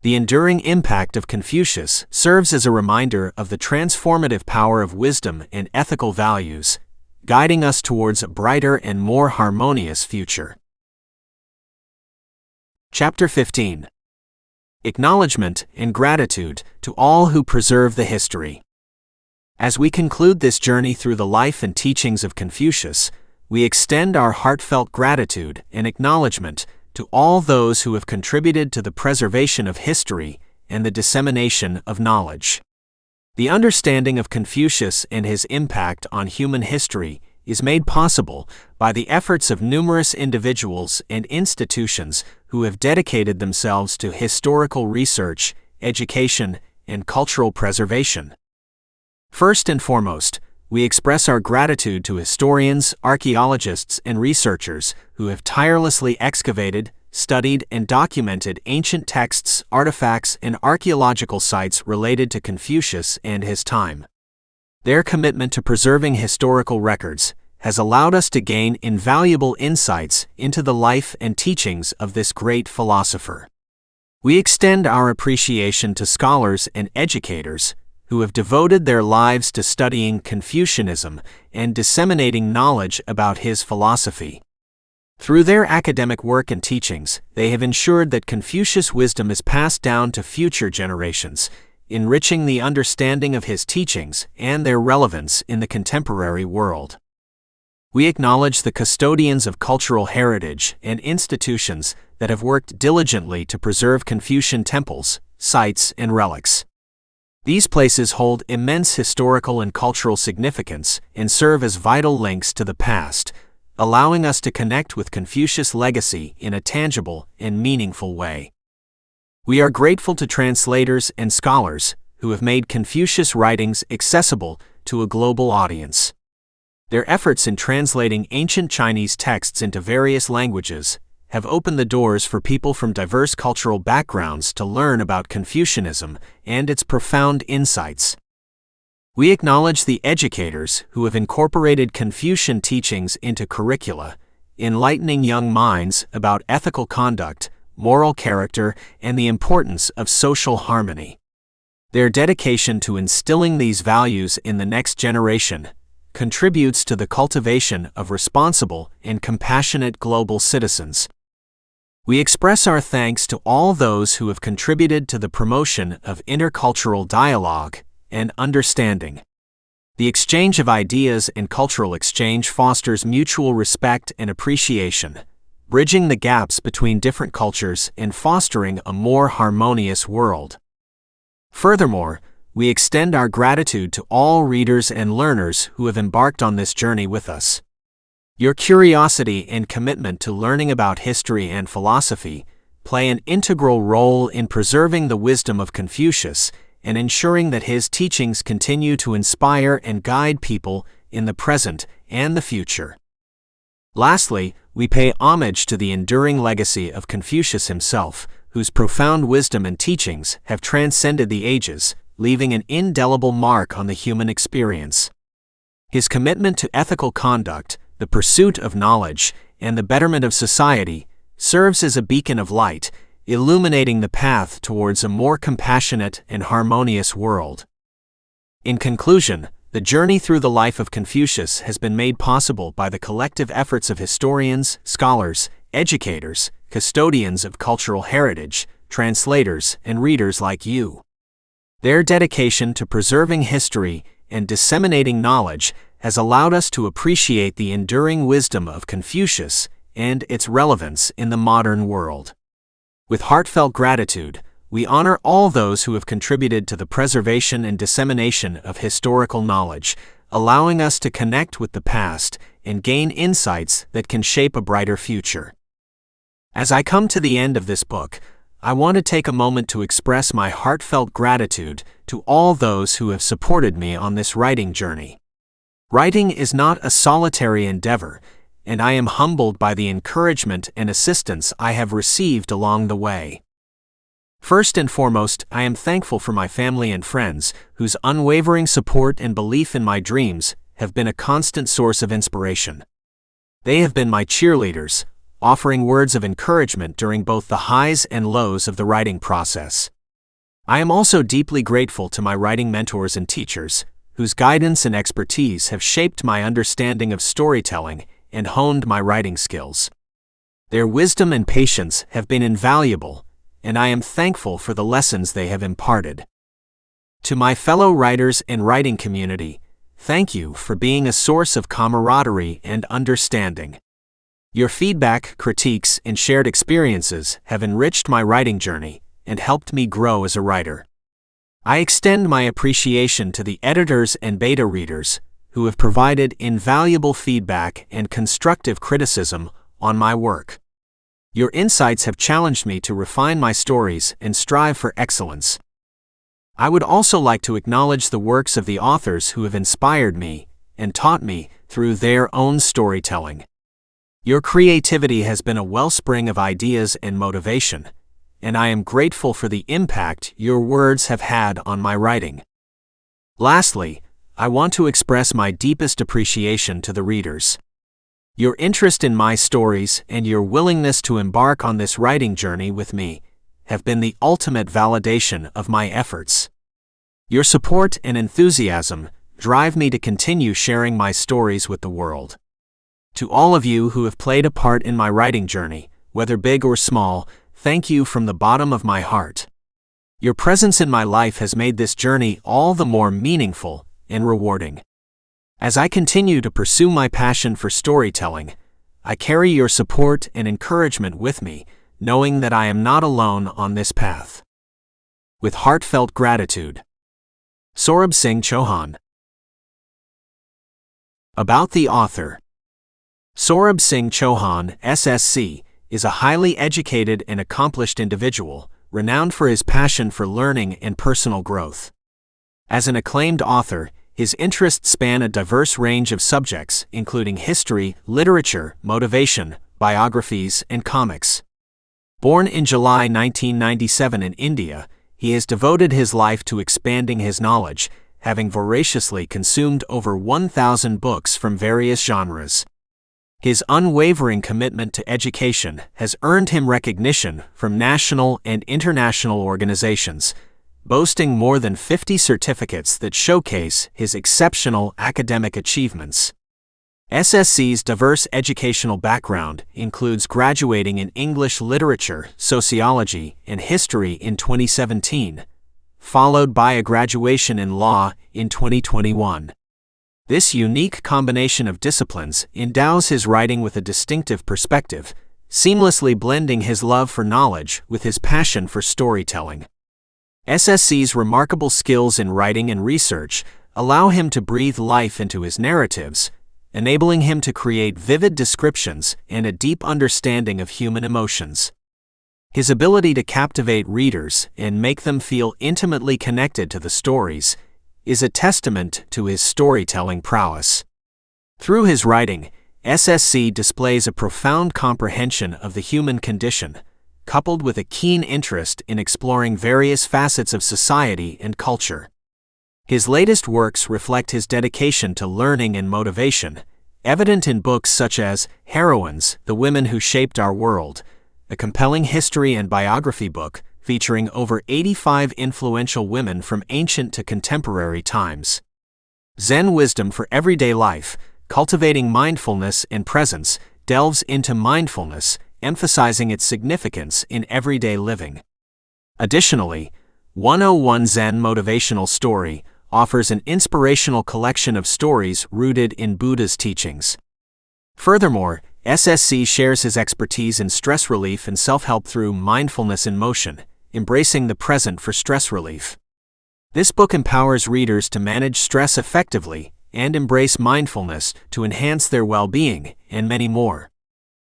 The enduring impact of Confucius serves as a reminder of the transformative power of wisdom and ethical values, guiding us towards a brighter and more harmonious future. Chapter 15: Acknowledgement and Gratitude to All Who Preserve the History. As we conclude this journey through the life and teachings of Confucius, we extend our heartfelt gratitude and acknowledgement to all those who have contributed to the preservation of history and the dissemination of knowledge. The understanding of Confucius and his impact on human history is made possible by the efforts of numerous individuals and institutions who have dedicated themselves to historical research, education, and cultural preservation. First and foremost, we express our gratitude to historians, archaeologists, and researchers who have tirelessly excavated, studied, and documented ancient texts, artifacts, and archaeological sites related to Confucius and his time. Their commitment to preserving historical records has allowed us to gain invaluable insights into the life and teachings of this great philosopher. We extend our appreciation to scholars and educators who have devoted their lives to studying Confucianism and disseminating knowledge about his philosophy. Through their academic work and teachings, they have ensured that Confucius' wisdom is passed down to future generations, enriching the understanding of his teachings and their relevance in the contemporary world. We acknowledge the custodians of cultural heritage and institutions that have worked diligently to preserve Confucian temples, sites, and relics. These places hold immense historical and cultural significance and serve as vital links to the past, allowing us to connect with Confucius' legacy in a tangible and meaningful way. We are grateful to translators and scholars who have made Confucius' writings accessible to a global audience. Their efforts in translating ancient Chinese texts into various languages have opened the doors for people from diverse cultural backgrounds to learn about Confucianism and its profound insights. We acknowledge the educators who have incorporated Confucian teachings into curricula, enlightening young minds about ethical conduct, moral character, and the importance of social harmony. Their dedication to instilling these values in the next generation contributes to the cultivation of responsible and compassionate global citizens. We express our thanks to all those who have contributed to the promotion of intercultural dialogue and understanding. The exchange of ideas and cultural exchange fosters mutual respect and appreciation, bridging the gaps between different cultures and fostering a more harmonious world. Furthermore, we extend our gratitude to all readers and learners who have embarked on this journey with us. Your curiosity and commitment to learning about history and philosophy play an integral role in preserving the wisdom of Confucius and ensuring that his teachings continue to inspire and guide people in the present and the future. Lastly, we pay homage to the enduring legacy of Confucius himself, whose profound wisdom and teachings have transcended the ages, leaving an indelible mark on the human experience. His commitment to ethical conduct, the pursuit of knowledge, and the betterment of society serves as a beacon of light, illuminating the path towards a more compassionate and harmonious world. In conclusion, the journey through the life of Confucius has been made possible by the collective efforts of historians, scholars, educators, custodians of cultural heritage, translators, and readers like you. Their dedication to preserving history and disseminating knowledge has allowed us to appreciate the enduring wisdom of Confucius and its relevance in the modern world. With heartfelt gratitude, we honor all those who have contributed to the preservation and dissemination of historical knowledge, allowing us to connect with the past and gain insights that can shape a brighter future. As I come to the end of this book, I want to take a moment to express my heartfelt gratitude to all those who have supported me on this writing journey. Writing is not a solitary endeavor, and I am humbled by the encouragement and assistance I have received along the way. First and foremost, I am thankful for my family and friends, whose unwavering support and belief in my dreams have been a constant source of inspiration. They have been my cheerleaders, offering words of encouragement during both the highs and lows of the writing process. I am also deeply grateful to my writing mentors and teachers, whose guidance and expertise have shaped my understanding of storytelling and honed my writing skills. Their wisdom and patience have been invaluable, and I am thankful for the lessons they have imparted. To my fellow writers and writing community, thank you for being a source of camaraderie and understanding. Your feedback, critiques, and shared experiences have enriched my writing journey and helped me grow as a writer. I extend my appreciation to the editors and beta readers who have provided invaluable feedback and constructive criticism on my work. Your insights have challenged me to refine my stories and strive for excellence. I would also like to acknowledge the works of the authors who have inspired me and taught me through their own storytelling. Your creativity has been a wellspring of ideas and motivation, and I am grateful for the impact your words have had on my writing. Lastly, I want to express my deepest appreciation to the readers. Your interest in my stories and your willingness to embark on this writing journey with me have been the ultimate validation of my efforts. Your support and enthusiasm drive me to continue sharing my stories with the world. To all of you who have played a part in my writing journey, whether big or small, thank you from the bottom of my heart. Your presence in my life has made this journey all the more meaningful and rewarding. As I continue to pursue my passion for storytelling, I carry your support and encouragement with me, knowing that I am not alone on this path. With heartfelt gratitude. Saurabh Singh Chauhan. About the author. Saurabh Singh Chauhan, SSC, is a highly educated and accomplished individual, renowned for his passion for learning and personal growth. As an acclaimed author, his interests span a diverse range of subjects, including history, literature, motivation, biographies, and comics. Born in July 1997 in India, he has devoted his life to expanding his knowledge, having voraciously consumed over 1,000 books from various genres. His unwavering commitment to education has earned him recognition from national and international organizations, boasting more than 50 certificates that showcase his exceptional academic achievements. SSC's diverse educational background includes graduating in English literature, sociology, and history in 2017, followed by a graduation in law in 2021. This unique combination of disciplines endows his writing with a distinctive perspective, seamlessly blending his love for knowledge with his passion for storytelling. SSC's remarkable skills in writing and research allow him to breathe life into his narratives, enabling him to create vivid descriptions and a deep understanding of human emotions. His ability to captivate readers and make them feel intimately connected to the stories is a testament to his storytelling prowess. Through his writing, SSC displays a profound comprehension of the human condition, coupled with a keen interest in exploring various facets of society and culture. His latest works reflect his dedication to learning and motivation, evident in books such as Heroines, The Women Who Shaped Our World, a compelling history and biography book featuring over 85 influential women from ancient to contemporary times. Zen Wisdom for Everyday Life, Cultivating Mindfulness and Presence, delves into mindfulness, emphasizing its significance in everyday living. Additionally, 101 Zen Motivational Story offers an inspirational collection of stories rooted in Buddha's teachings. Furthermore, SSC shares his expertise in stress relief and self-help through Mindfulness in Motion, Embracing the Present for Stress Relief. This book empowers readers to manage stress effectively and embrace mindfulness to enhance their well-being, and many more.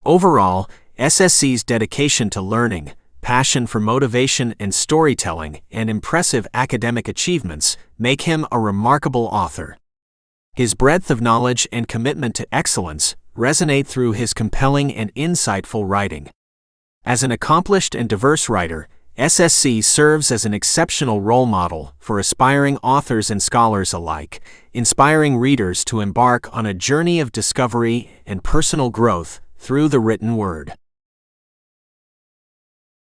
Overall, SSC's dedication to learning, passion for motivation and storytelling, and impressive academic achievements make him a remarkable author. His breadth of knowledge and commitment to excellence resonate through his compelling and insightful writing. As an accomplished and diverse writer, SSC serves as an exceptional role model for aspiring authors and scholars alike, inspiring readers to embark on a journey of discovery and personal growth through the written word.